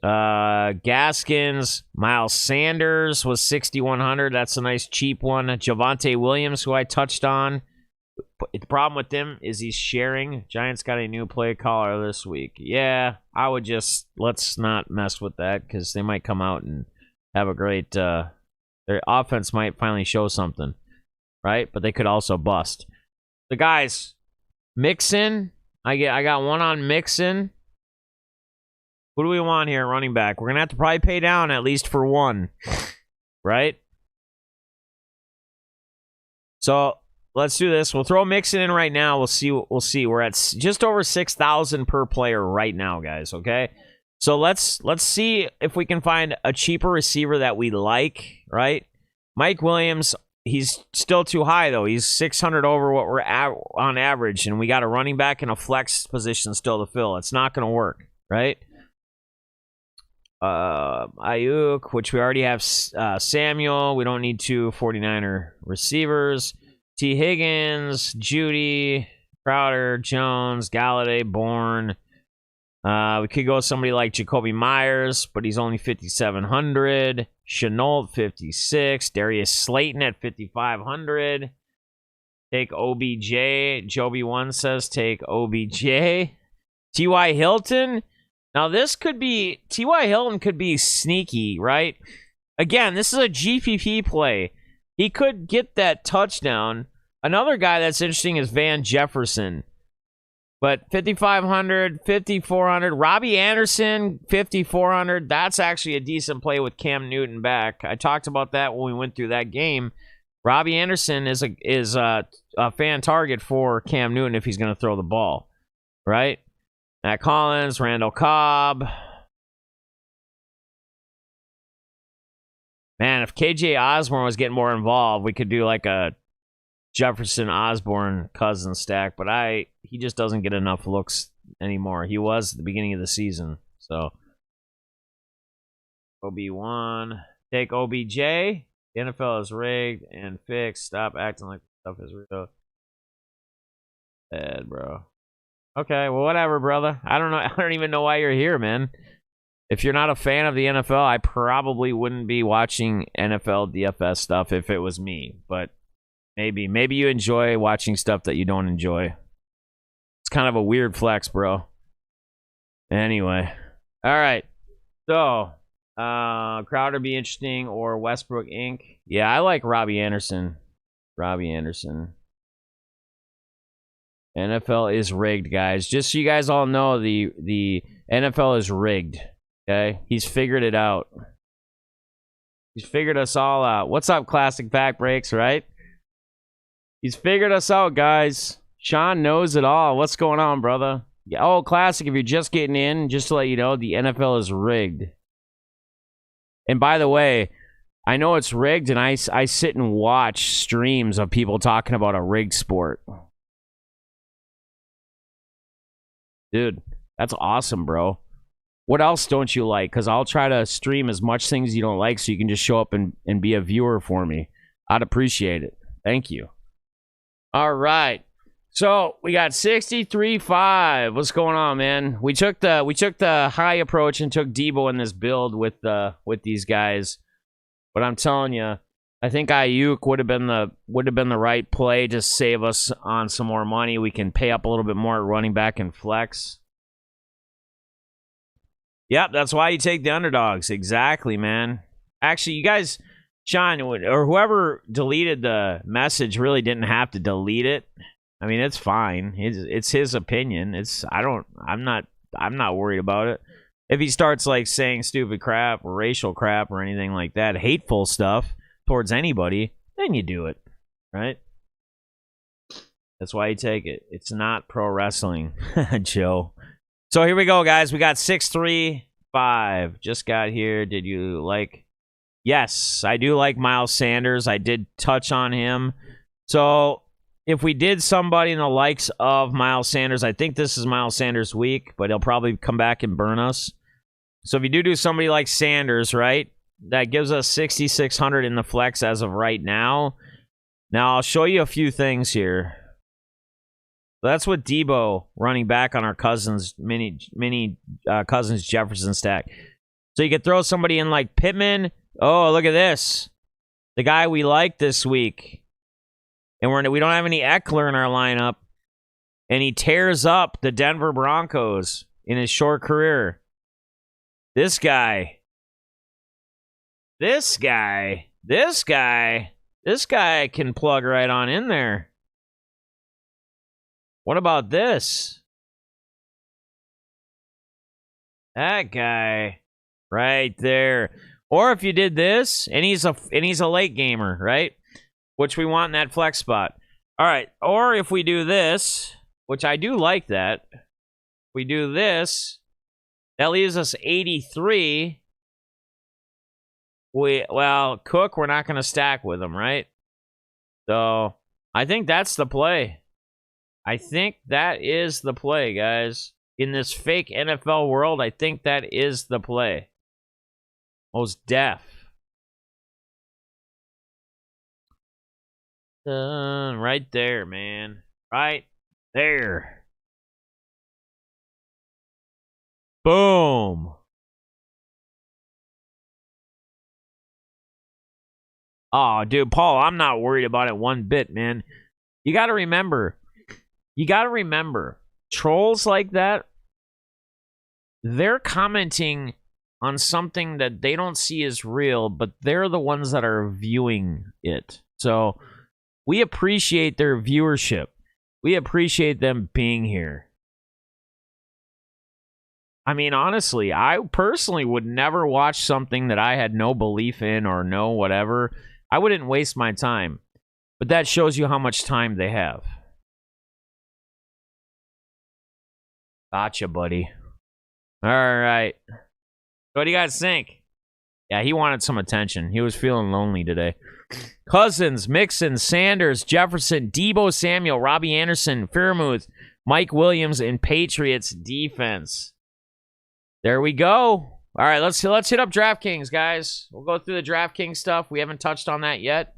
Gaskins, Miles Sanders was 6,100. That's a nice cheap one. Javonte Williams, who I touched on. The problem with him is he's sharing. Giants got a new play caller this week. Yeah, I would let's not mess with that because they might come out and have a great. Their offense might finally show something, right? But they could also bust. The guys, Mixon. I got one on Mixon. Who do we want here, running back? We're going to have to probably pay down at least for one, right? So let's do this. We'll throw Mixon in right now. We'll see. We'll see. We're at just over 6,000 per player right now, guys. Okay, so let's see if we can find a cheaper receiver that we like. Right, Mike Williams. He's still too high though. He's 600 over what we're at on average, and we got a running back in a flex position still to fill. It's not going to work, right? Ayuk, which we already have. Samuel. We don't need two 49er receivers. T. Higgins, Judy, Crowder, Jones, Galladay, Bourne. We could go with somebody like Jacoby Myers, but he's only 5,700. Chenault, 56. Darius Slayton at 5,500. Take OBJ. Joby1 says take OBJ. T.Y. Hilton. Now, this could be... T.Y. Hilton could be sneaky, right? Again, this is a GPP play. He could get that touchdown. Another guy that's interesting is Van Jefferson. But 5,500, 5,400. Robbie Anderson, 5,400. That's actually a decent play with Cam Newton back. I talked about that when we went through that game. Robbie Anderson is a fan target for Cam Newton if he's going to throw the ball. Right? Matt Collins, Randall Cobb. Man, if KJ Osborne was getting more involved, we could do like a Jefferson Osborne cousin stack, but he just doesn't get enough looks anymore. He was at the beginning of the season. So OB1, take OBJ. The NFL is rigged and fixed. Stop acting like stuff is real. Bad, bro. Okay, well, whatever, brother. I don't know. I don't even know why you're here, man. If you're not a fan of the NFL, I probably wouldn't be watching NFL DFS stuff if it was me. But maybe you enjoy watching stuff that you don't enjoy. It's kind of a weird flex, bro. Anyway. All right. So, Crowder be interesting or Westbrook Inc. Yeah, I like Robbie Anderson. Robbie Anderson. NFL is rigged, guys. Just so you guys all know, the NFL is rigged. Okay? He's figured it out. He's figured us all out. What's up, Classic Pack Breaks, right? He's figured us out, guys. Sean knows it all. What's going on, brother? Yeah, oh, Classic, if you're just getting in, just to let you know, the NFL is rigged. And by the way, I know it's rigged, and I sit and watch streams of people talking about a rigged sport. Dude, that's awesome, bro. What else don't you like? Because I'll try to stream as much things you don't like so you can just show up and be a viewer for me. I'd appreciate it. Thank you. All right. So we got 63.5. What's going on, man? We took the high approach and took Debo in this build with these guys. But I'm telling you, I think Ayuk would have been the right play to save us on some more money. We can pay up a little bit more at running back and flex. Yep, that's why you take the underdogs. Exactly, man. Actually, you guys, Sean, or whoever deleted the message really didn't have to delete it. I mean, it's fine. It's his opinion. I'm not worried about it. If he starts like saying stupid crap or racial crap or anything like that, hateful stuff towards anybody, then you do it, right? That's why you take it. It's not pro wrestling, Joe. So here we go, guys. We got 6-3-5. Just got here. Did you like? Yes, I do like Miles Sanders. I did touch on him. So if we did somebody in the likes of Miles Sanders, I think this is Miles Sanders' week, but he'll probably come back and burn us. So if you do somebody like Sanders, right, that gives us 6,600 in the flex as of right now. Now, I'll show you a few things here. That's with Debo running back on our Cousins mini Cousins Jefferson stack. So you could throw somebody in like Pittman. Oh, look at this. The guy we like this week. And we don't have any Eckler in our lineup. And he tears up the Denver Broncos in his short career. This guy can plug right on in there. What about this? That guy right there. Or if you did this, and he's a late gamer, right? Which we want in that flex spot. All right. Or if we do this, which I do like that. If we do this, that leaves us 83. Well, Cook, we're not going to stack with him, right? So I think that's the play. I think that is the play, guys. In this fake NFL world, I think that is the play. Most def. Right there, man. Right there. Boom. Oh, dude, Paul, I'm not worried about it one bit, man. You got to remember, trolls like that, they're commenting on something that they don't see as real, but they're the ones that are viewing it. So we appreciate their viewership. We appreciate them being here. I mean, honestly, I personally would never watch something that I had no belief in or no whatever. I wouldn't waste my time. But that shows you how much time they have. Gotcha, buddy. All right. What do you guys think? Yeah, he wanted some attention. He was feeling lonely today. Cousins, Mixon, Sanders, Jefferson, Deebo Samuel, Robbie Anderson, Fairmouth, Mike Williams, and Patriots defense. There we go. All right, let's hit up Draftkings, guys. We'll go through the Draftkings stuff. We haven't touched on that yet.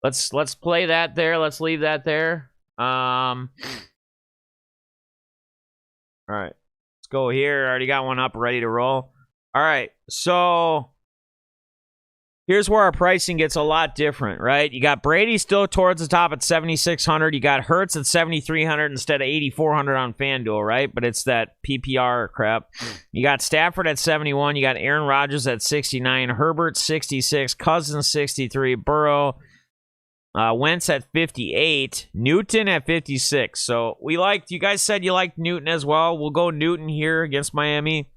Let's play that there. Let's leave that there. All right. Let's go here. I already got one up, ready to roll. All right. So here's where our pricing gets a lot different, right? You got Brady still towards the top at 7,600. You got Hurts at 7,300 instead of 8,400 on FanDuel, right? But it's that PPR crap. You got Stafford at 71. You got Aaron Rodgers at 69. Herbert 66. Cousins 63. Burrow. Wentz at 58. Newton at 56. So you guys said you liked Newton as well. We'll go Newton here against Miami.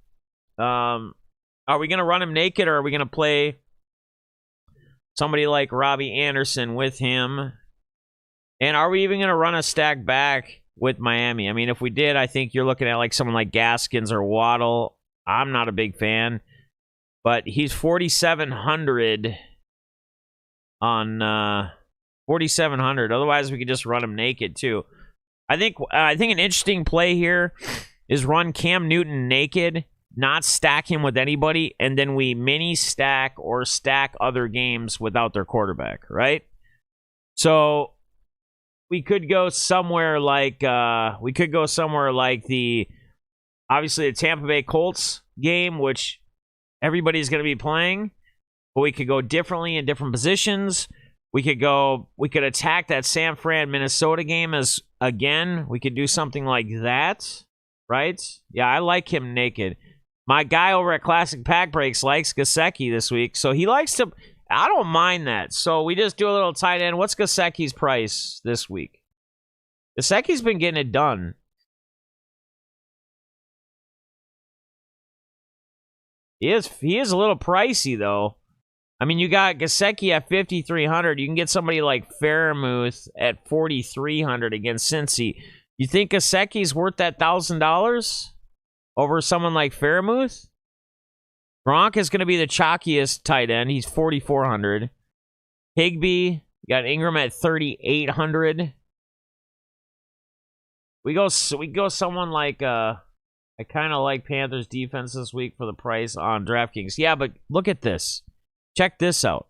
Are we going to run him naked, or are we going to play somebody like Robbie Anderson with him? And are we even going to run a stack back with Miami? I mean, if we did, I think you're looking at like someone like Gaskins or Waddle. I'm not a big fan, but he's 4,700 on 4,700. Otherwise, we could just run him naked too. I think an interesting play here is run Cam Newton naked, not stack him with anybody, and then we mini stack or stack other games without their quarterback, right? So we could go somewhere like the obviously the Tampa Bay Colts game, which everybody's going to be playing, but we could go differently in different positions. We could attack that San Fran Minnesota game as again. We could do something like that, right? Yeah, I like him naked. My guy over at Classic Pack Breaks likes Gesicki this week, so he likes to. I don't mind that. So we just do a little tight end. What's Gesicki's price this week? Gesicki's been getting it done. He is a little pricey though. I mean, you got Gesicki at 5,300. You can get somebody like Fairmouth at 4,300 against Cincy. You think Gesicki's worth that $1,000 over someone like Fairmouth? Gronk is going to be the chalkiest tight end. He's 4,400. Higbee, you got Ingram at 3,800. We go someone like I kind of like Panthers defense this week for the price on DraftKings. Yeah, but look at this. Check this out.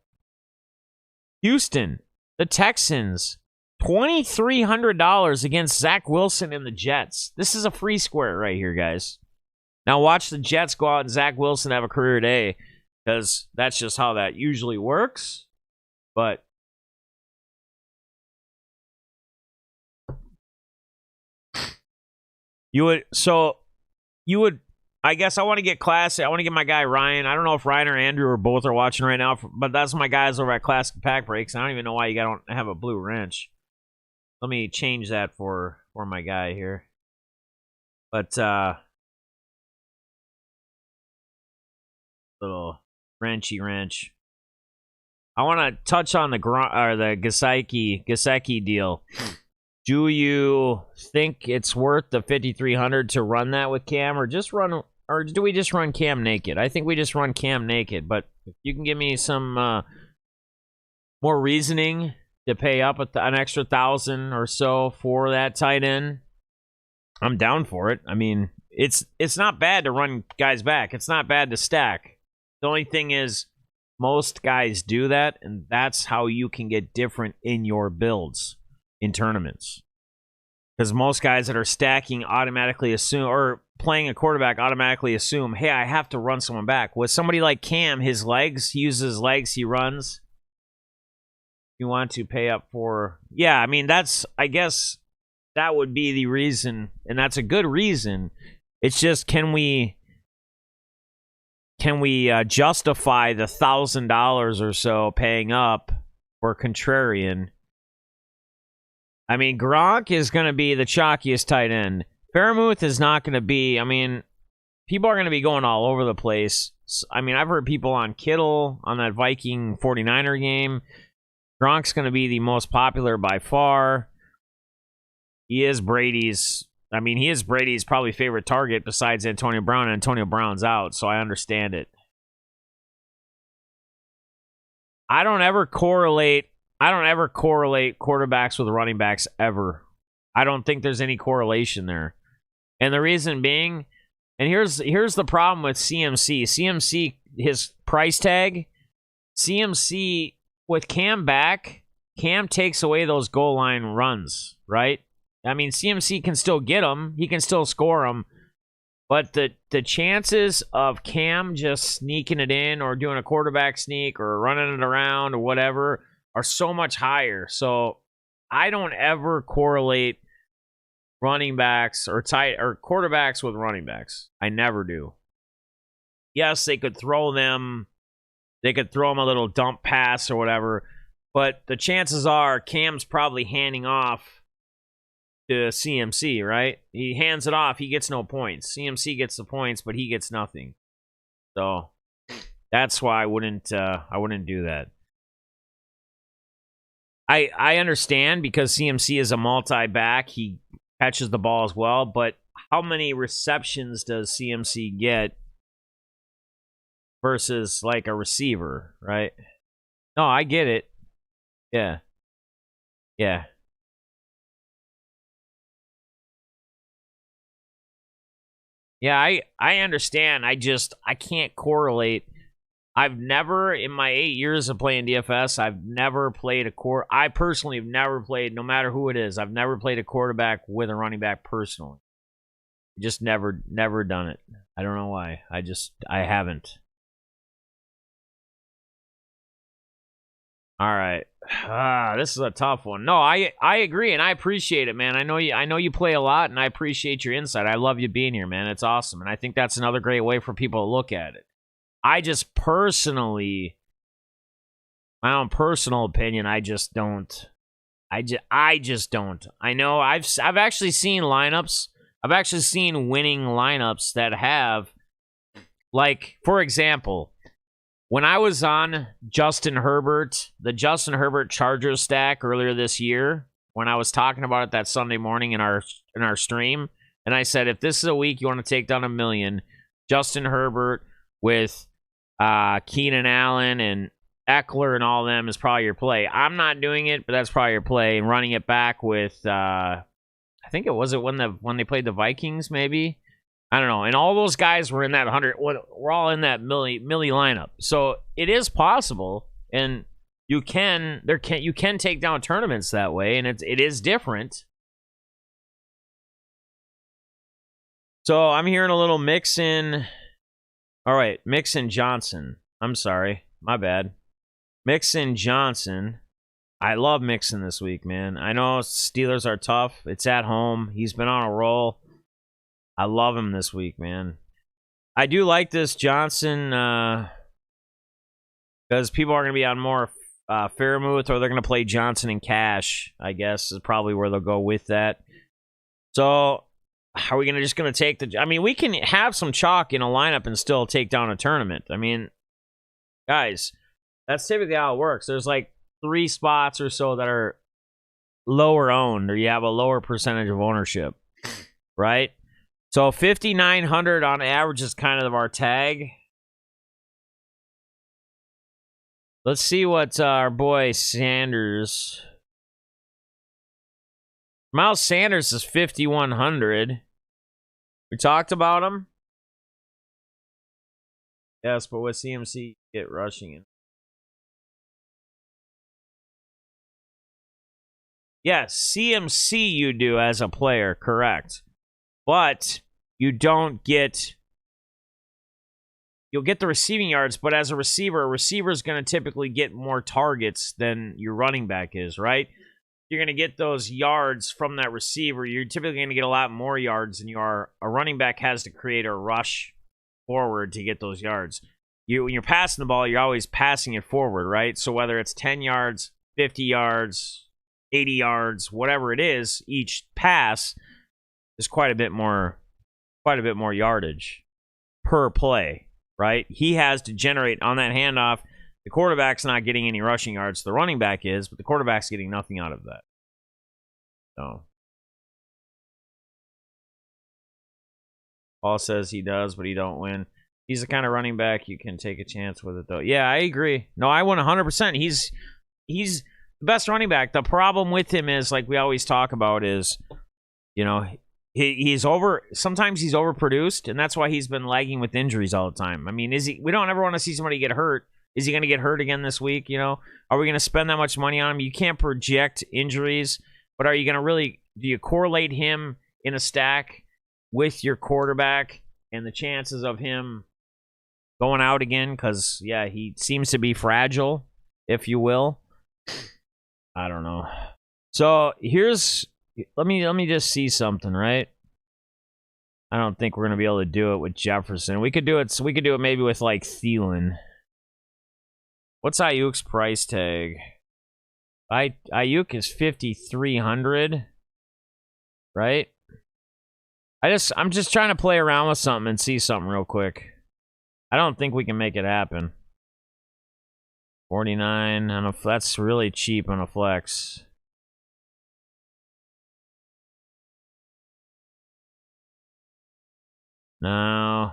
Houston, the Texans, $2,300 against Zach Wilson and the Jets. This is a free square right here, guys. Now watch the Jets go out and Zach Wilson have a career day, because that's just how that usually works. But you would I guess I want to get classy. I want to get my guy Ryan. I don't know if Ryan or Andrew or both are watching right now, but that's my guys over at Classic Pack Breaks. I don't even know why you don't have a blue wrench. Let me change that for my guy here. But little wrenchy wrench. I want to touch on the Gesicki deal. Do you think it's worth the 5,300 to run that with Cam, or do we just run Cam naked? I think we just run Cam naked, but if you can give me some more reasoning to pay up an extra 1,000 or so for that tight end, I'm down for it. I mean, it's not bad to run guys back. It's not bad to stack. The only thing is, most guys do that, and that's how you can get different in your builds in tournaments. Because most guys that are stacking automatically assume, or playing a quarterback automatically assume, hey, I have to run someone back. With somebody like Cam, his legs, he uses his legs, he runs. You want to pay up for... Yeah, I mean, I guess that would be the reason, and that's a good reason. It's just, can we justify the $1,000 or so paying up for contrarian? I mean, Gronk is going to be the chalkiest tight end. Fairmouth is not going to be... I mean, people are going to be going all over the place. I mean, I've heard people on Kittle, on that Viking 49er game. Gronk's going to be the most popular by far. He is Brady's probably favorite target besides Antonio Brown, and Antonio Brown's out, so I understand it. I don't ever correlate quarterbacks with running backs ever. I don't think there's any correlation there. And the reason being, and here's the problem with CMC. CMC, his price tag, CMC with Cam back, Cam takes away those goal line runs, right? I mean, CMC can still get them. He can still score them. But the chances of Cam just sneaking it in or doing a quarterback sneak or running it around or whatever are so much higher. So I don't ever correlate running backs or quarterbacks with running backs. I never do. Yes, they could throw them. They could throw them a little dump pass or whatever. But the chances are Cam's probably handing off to CMC, right? He hands it off. He gets no points. CMC gets the points, but he gets nothing. So that's why I wouldn't do that. I understand because CMC is a multi-back. He catches the ball as well, but how many receptions does CMC get versus like a receiver, right? No, I get it. Yeah. Yeah. Yeah, I understand. I can't correlate. I've never, in my 8 years of playing DFS, I've never played I personally have never played, no matter who it is, I've never played a quarterback with a running back personally. Just never done it. I don't know why. I haven't. All right. This is a tough one. No, I agree, and I appreciate it, man. I know you play a lot, and I appreciate your insight. I love you being here, man. It's awesome, and I think that's another great way for people to look at it. I just personally, my own personal opinion, I just don't. I just don't. I know I've actually seen lineups. I've actually seen winning lineups that have, like, for example, when I was on Justin Herbert, the Justin Herbert Chargers stack earlier this year, when I was talking about it that Sunday morning in our stream, and I said, if this is a week you want to take down $1 million, Justin Herbert with Keenan Allen and Eckler and all of them is probably your play. I'm not doing it, but that's probably your play. And running it back with, I think it was when they played the Vikings, maybe. I don't know. And all those guys were in that 100. We're all in that Millie lineup. So it is possible, and you can take down tournaments that way, and it is different. So I'm hearing a little Mixon. All right, Mixon Johnson. I'm sorry, my bad. Mixon Johnson. I love Mixon this week, man. I know Steelers are tough. It's at home. He's been on a roll. I love him this week, man. I do like this Johnson because people are going to be on more Fairmouth, or they're going to play Johnson and Cash, I guess, is probably where they'll go with that. So are we just going to take the... I mean, we can have some chalk in a lineup and still take down a tournament. I mean, guys, That's typically how it works. There's like 3 spots or so that are lower owned, or you have a lower percentage of ownership, right? So 5,900 on average is kind of our tag. Let's see what our boy Sanders. Miles Sanders is 5,100. We talked about him. Yes, but with CMC, get rushing in. Yes, CMC you do as a player, correct. But you don't get... You'll get the receiving yards, but as a receiver is going to typically get more targets than your running back is, right? You're going to get those yards from that receiver. You're typically going to get a lot more yards than you are. A running back has to create a rush forward to get those yards. When you're passing the ball, you're always passing it forward, right? So whether it's 10 yards, 50 yards, 80 yards, whatever it is, each pass is quite a bit more yardage per play, right? He has to generate on that handoff. The quarterback's not getting any rushing yards. The running back is, but the quarterback's getting nothing out of that. So Paul says he does, but he don't win. He's the kind of running back you can take a chance with it, though. Yeah, I agree. No, I win 100%. He's the best running back. The problem with him is, like we always talk about, is, you know, sometimes he's overproduced, and that's why he's been lagging with injuries all the time. I mean, we don't ever want to see somebody get hurt. Is he going to get hurt again this week? You know, are we going to spend that much money on him? You can't project injuries, but are you going to do you correlate him in a stack with your quarterback and the chances of him going out again? Because, yeah, he seems to be fragile, if you will. I don't know. So let me just see something, right? I don't think we're going to be able to do it with Jefferson. We could do it maybe with, like, Thielen. What's Ayuk's price tag? Ayuk is 5,300, right? I'm just trying to play around with something and see something real quick. I don't think we can make it happen. 49 that's really cheap on a flex. No,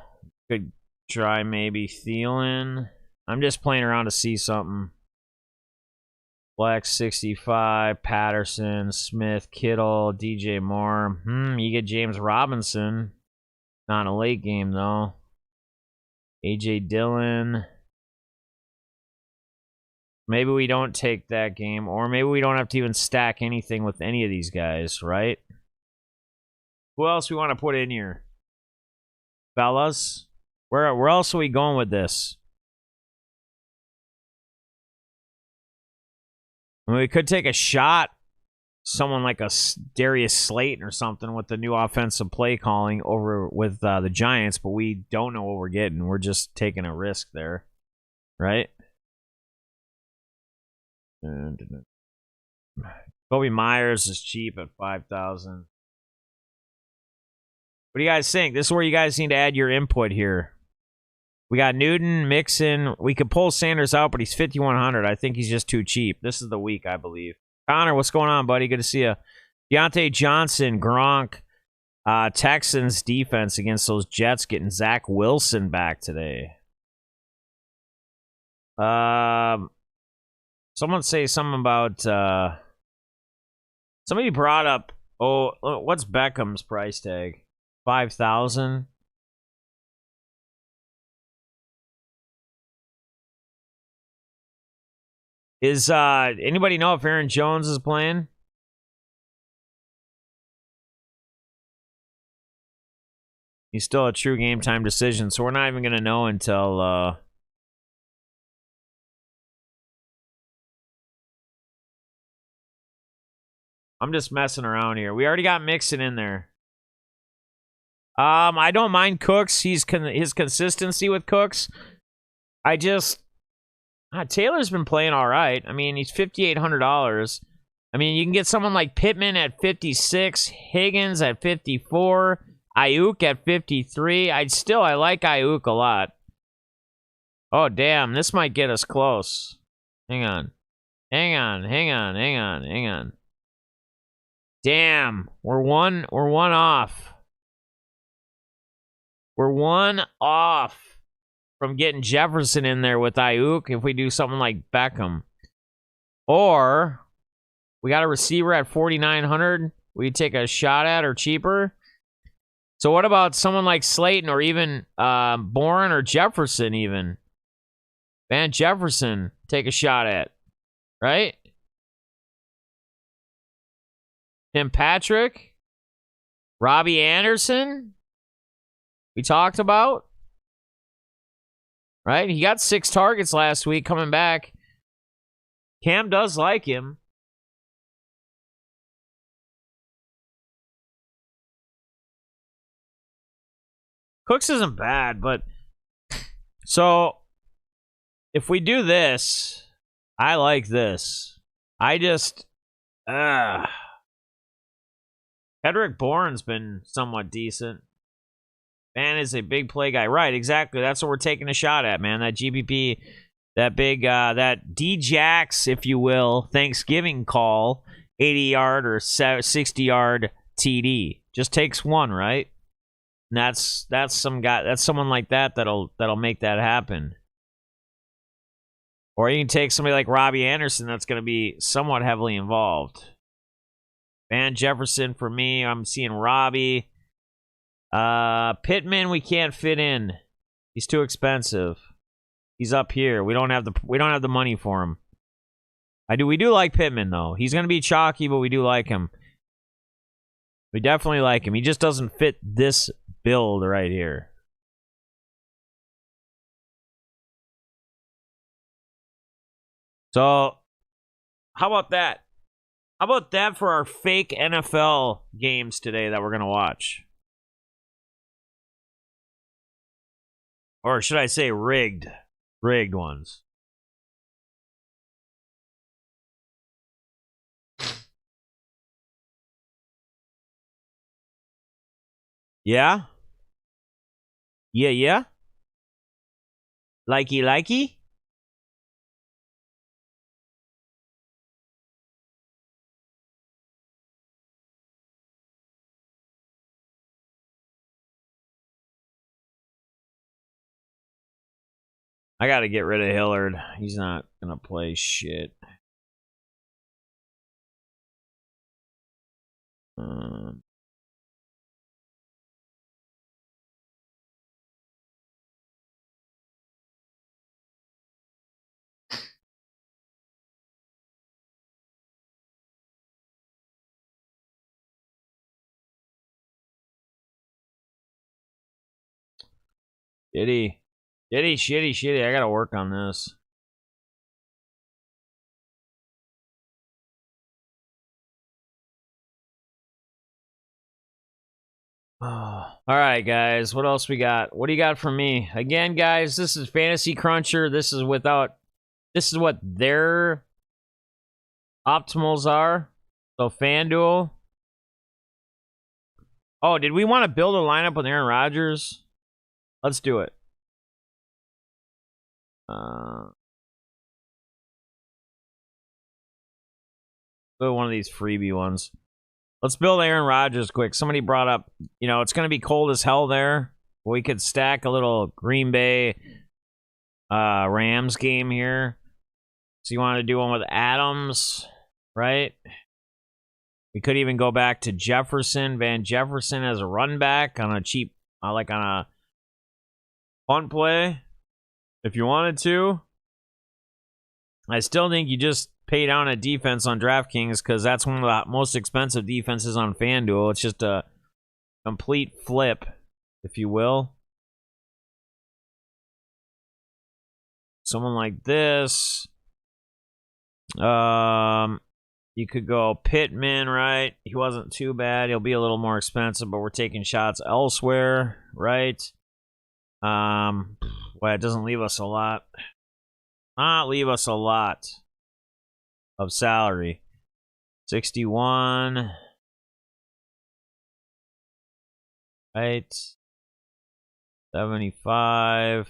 could try maybe Thielen. I'm just playing around to see something. Flex 65, Patterson, Smith, Kittle, DJ Moore. You get James Robinson. Not in a late game, though. AJ Dillon. Maybe we don't take that game, or maybe we don't have to even stack anything with any of these guys, right? Who else we want to put in here? Fellas? Where else are we going with this? I mean, we could take a shot, someone like a Darius Slayton or something with the new offensive play calling over with the Giants, but we don't know what we're getting. We're just taking a risk there, right? Kobe Myers is cheap at 5,000. What do you guys think? This is where you guys need to add your input here. We got Newton, Mixon. We could pull Sanders out, but he's 5,100. I think he's just too cheap. This is the week, I believe. Connor, what's going on, buddy? Good to see you. Deontay Johnson, Gronk, Texans defense against those Jets, getting Zach Wilson back today. Someone say something about... somebody brought up... Oh, what's Beckham's price tag? 5,000. Is anybody know if Aaron Jones is playing? He's still a true game time decision, so we're not even gonna know until I'm just messing around here. We already got Mixon in there. I don't mind Cooks. His consistency with Cooks. Taylor's been playing all right. I mean, he's $5,800. I mean, you can get someone like Pittman at 56, Higgins at 54, Ayuk at 53. I like Ayuk a lot. Oh, damn. This might get us close. Hang on. Hang on. Hang on. Hang on. Hang on. Damn. We're one off. We're one off from getting Jefferson in there with Ayuk if we do something like Beckham. Or we got a receiver at 4,900 we take a shot at or cheaper. So what about someone like Slayton or even Bourne or Jefferson even? Van Jefferson, take a shot at, right? Tim Patrick, Robbie Anderson, we talked about, right? He got 6 targets last week coming back. Cam does like him. Cooks isn't bad, but so if we do this, I like this. I just Hedrick Bourne's been somewhat decent. Man is a big play guy. Right, exactly. That's what we're taking a shot at, man. That GPP, that big that D-Jax, if you will, Thanksgiving call, 80-yard or 60-yard TD. Just takes one, right? And that's some guy, that's someone like that'll make that happen. Or you can take somebody like Robbie Anderson that's going to be somewhat heavily involved. Van Jefferson for me. I'm seeing Robbie. Pittman we can't fit in. He's too expensive. He's up here. We don't have the money for him. We do like Pittman though. He's going to be chalky, but we do like him. We definitely like him. He just doesn't fit this build right here. So, how about that? How about that for our fake NFL games today that we're going to watch? Or should I say rigged? Rigged ones. Yeah? Yeah? Likey? I got to get rid of Hillard. He's not going to play shit. Shitty. I got to work on this. All right, guys. What else we got? What do you got for me? Again, guys, this is Fantasy Cruncher. This is what their optimals are. So FanDuel. Oh, did we want to build a lineup with Aaron Rodgers? Let's do it. Go one of these freebie ones. Let's build Aaron Rodgers quick. Somebody brought up, it's going to be cold as hell there. We could stack a little Green Bay Rams game here. So you want to do one with Adams, right? We could even go back to Jefferson, Van Jefferson as a run back on a cheap, on a punt play, if you wanted to. I still think you just pay down a defense on Draftkings because that's one of the most expensive defenses on FanDuel. It's just a complete flip, if you will. Someone like this. You could go Pittman, right? He wasn't too bad. He'll be a little more expensive, but we're taking shots elsewhere, right? Well, it doesn't leave us a lot. Not leave us a lot of salary. 61. Right. 75.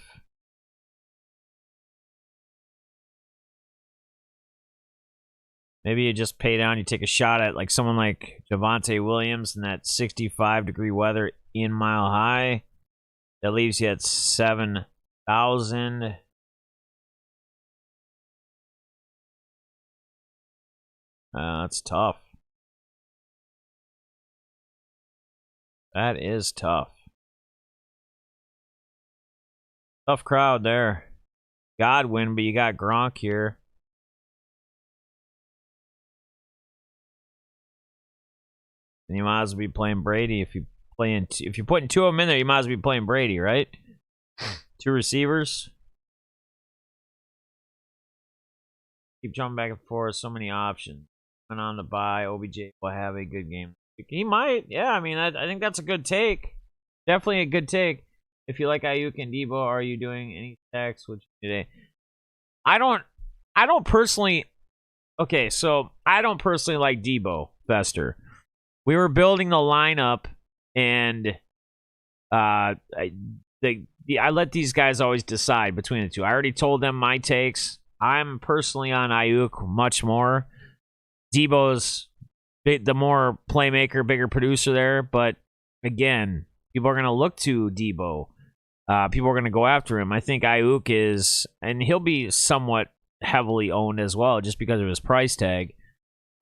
Maybe you just pay down, you take a shot at like someone like Javonte Williams in that 65-degree weather in Mile High. That leaves you at 7,000. That's tough. That is tough. Tough crowd there. Godwin, but you got Gronk here. And you might as well be playing Brady if you if you're putting two of them in there. You might as well be playing Brady, right? Two receivers. Keep jumping back and forth. So many options. And on the bye, OBJ will have a good game. He might. Yeah, I mean, I think that's a good take. Definitely a good take. If you like Ayuk and Debo, are you doing any stacks today? I don't personally. Okay, so I don't personally like Debo Fester. We were building the lineup, and I let these guys always decide between the two. I already told them my takes. I'm personally on Ayuk much more. Debo's the more playmaker, bigger producer there, but again, people are going to look to Debo. People are going to go after him. I think Ayuk is, and he'll be somewhat heavily owned as well, just because of his price tag.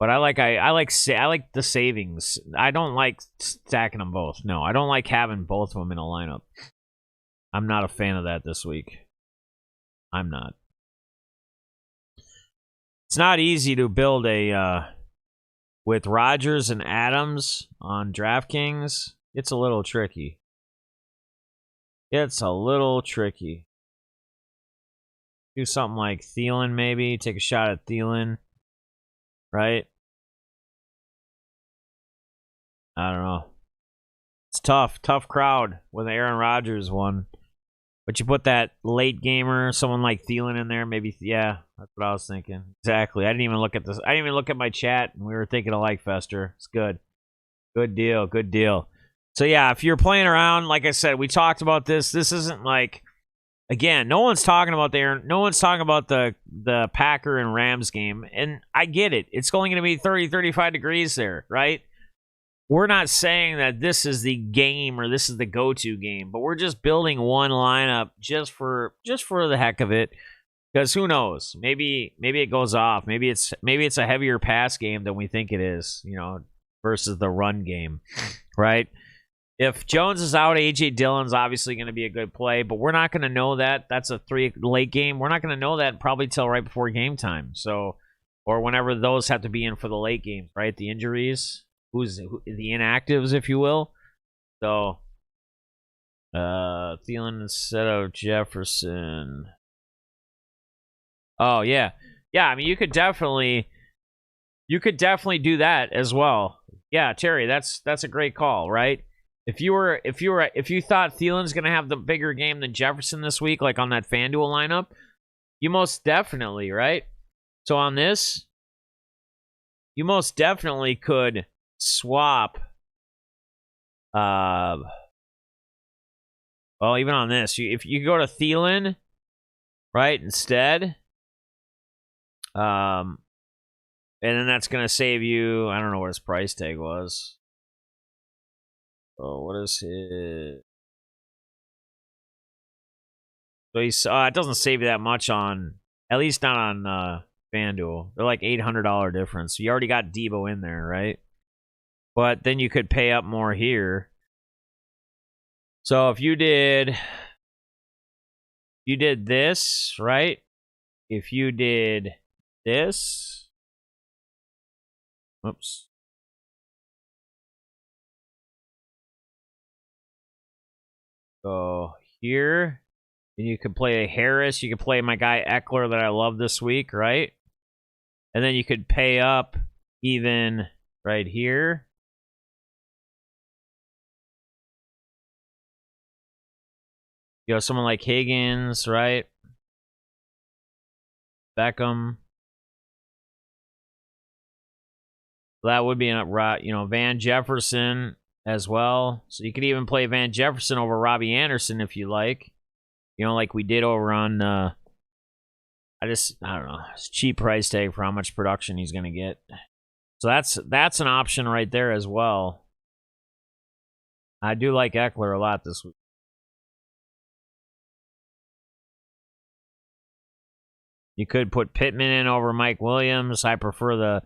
But I like the savings. I don't like stacking them both. No, I don't like having both of them in a lineup. I'm not a fan of that this week. I'm not. It's not easy to build a with Rodgers and Adams on DraftKings. It's a little tricky. It's a little tricky. Do something like Thielen, maybe. Take a shot at Thielen. Right? I don't know. It's tough. Tough crowd with Aaron Rodgers one. But you put that late gamer, someone like Thielen in there, maybe. Yeah, that's what I was thinking. Exactly. I didn't even look at this. I didn't even look at my chat, and we were thinking alike, Fester. It's good. Good deal. Good deal. So, yeah, if you're playing around, like I said, we talked about this. This isn't like, again, no one's talking about the Packer and Rams game, and I get it. It's only going to be 30, 35 degrees there, right? We're not saying that this is the game or this is the go-to game, but we're just building one lineup just for the heck of it. Because who knows? Maybe it goes off. Maybe it's a heavier pass game than we think it is, versus the run game, right? If Jones is out, A.J. Dillon's obviously going to be a good play, but we're not going to know that. That's a 3 late game. We're not going to know that probably till right before game time. So, or whenever those have to be in for the late games, right? The injuries, the inactives, if you will. So, Thielen instead of Jefferson. Oh yeah, yeah. I mean, you could definitely do that as well. Yeah, Terry, that's a great call, right? If you thought Thielen's gonna have the bigger game than Jefferson this week, like on that FanDuel lineup, you most definitely, right? So on this, you most definitely could swap. Well, even on this, if you go to Thielen, right, instead, and then that's gonna save you. I don't know what his price tag was. Oh, what is his? So it doesn't save you that much on, at least not on FanDuel. They're like $800 difference. So you already got Debo in there, right? But then you could pay up more here. So if you did this, right? If you did this, oops. So here, and you could play a Harris. You could play my guy Eckler that I love this week, right? And then you could pay up even right here. You know, someone like Higgins, right? Beckham. That would be Van Jefferson as well. So you could even play Van Jefferson over Robbie Anderson if you like. Like we did over on I don't know. It's a cheap price tag for how much production he's going to get. So that's an option right there as well. I do like Eckler a lot this week. You could put Pittman in over Mike Williams. I prefer the,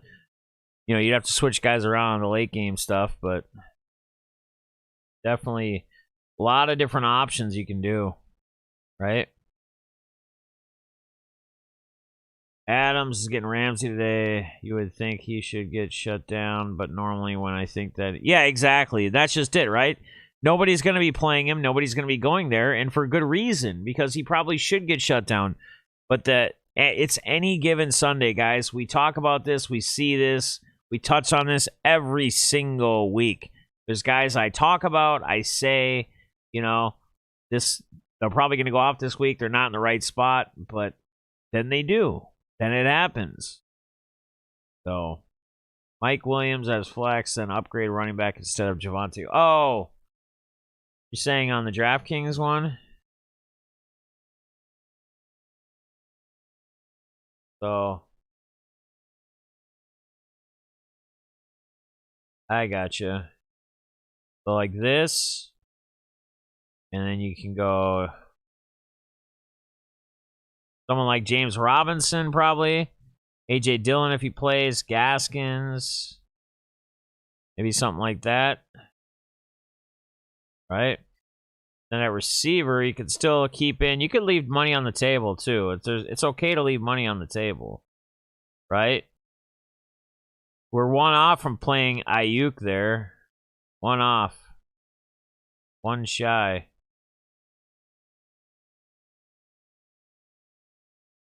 you'd have to switch guys around in the late game stuff, but definitely a lot of different options you can do, right? Adams is getting Ramsey today. You would think he should get shut down, but normally when I think that... Yeah, exactly. That's just it, right? Nobody's going to be playing him. Nobody's going to be going there, and for good reason, because he probably should get shut down. But it's any given Sunday, guys. We talk about this. We see this. We touch on this every single week. There's guys I talk about. I say, this they're probably going to go off this week. They're not in the right spot, but then they do. Then it happens. So, Mike Williams as flex, then upgrade running back instead of Javonte. Oh, you're saying on the Draftkings one? So, I gotcha. So, like this, and then you can go... Someone like James Robinson, probably. A.J. Dillon, if he plays. Gaskins. Maybe something like that. Right? Then at receiver, you could still keep in. You could leave money on the table, too. It's okay to leave money on the table. Right? We're one off from playing Ayuk there. One off. One shy.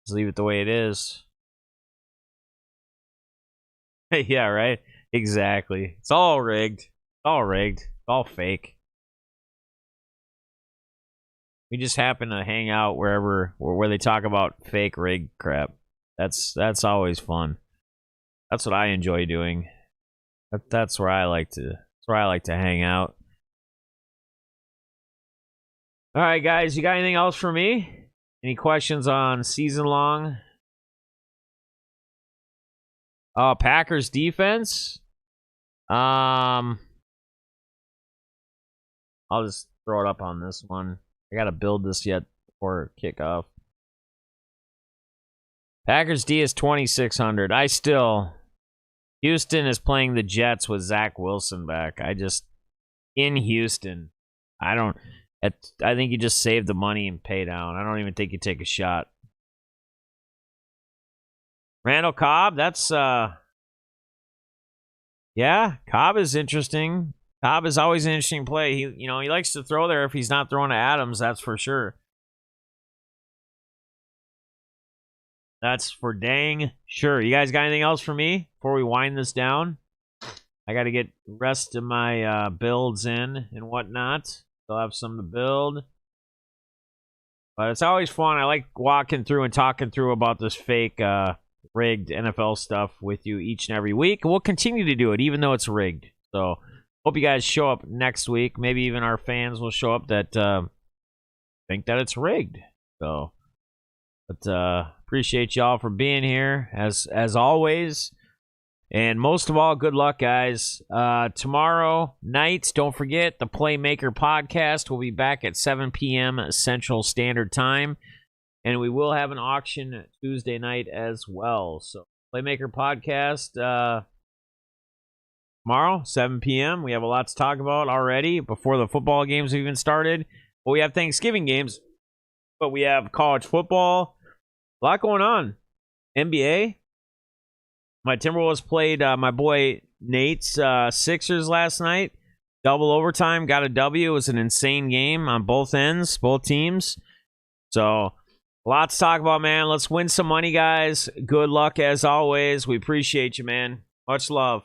Just leave it the way it is. Yeah, right? Exactly. It's all rigged. It's all rigged. It's all fake. We just happen to hang out where they talk about fake rigged crap. That's always fun. That's what I enjoy doing. That's where I like to hang out. All right, guys, you got anything else for me? Any questions on season long? Packers defense. I'll just throw it up on this one. I gotta build this yet before kickoff. Packers D is 2,600. Houston is playing the Jets with Zach Wilson back. In Houston, I think you just save the money and pay down. I don't even think you take a shot. Randall Cobb, that's yeah, Cobb is interesting. Cobb is always an interesting play. He likes to throw there if he's not throwing to Adams, that's for sure. That's for dang sure. You guys got anything else for me before we wind this down? I got to get the rest of my builds in and whatnot. Still have some to build. But it's always fun. I like walking through and talking through about this fake rigged NFL stuff with you each and every week. We'll continue to do it, even though it's rigged. So, hope you guys show up next week. Maybe even our fans will show up that think that it's rigged. So, but appreciate y'all for being here, as always. And most of all, good luck, guys. Tomorrow night, don't forget, the Playmaker podcast will be back at 7 p.m. Central Standard Time. And we will have an auction Tuesday night as well. So, Playmaker podcast tomorrow, 7 p.m. We have a lot to talk about already before the football games have even started. Well, we have Thanksgiving games, but we have college football. A lot going on. NBA. My Timberwolves played my boy Nate's Sixers last night. Double overtime, got a W. It was an insane game on both ends, both teams. So, lots to talk about, man. Let's win some money, guys. Good luck as always. We appreciate you, man. Much love.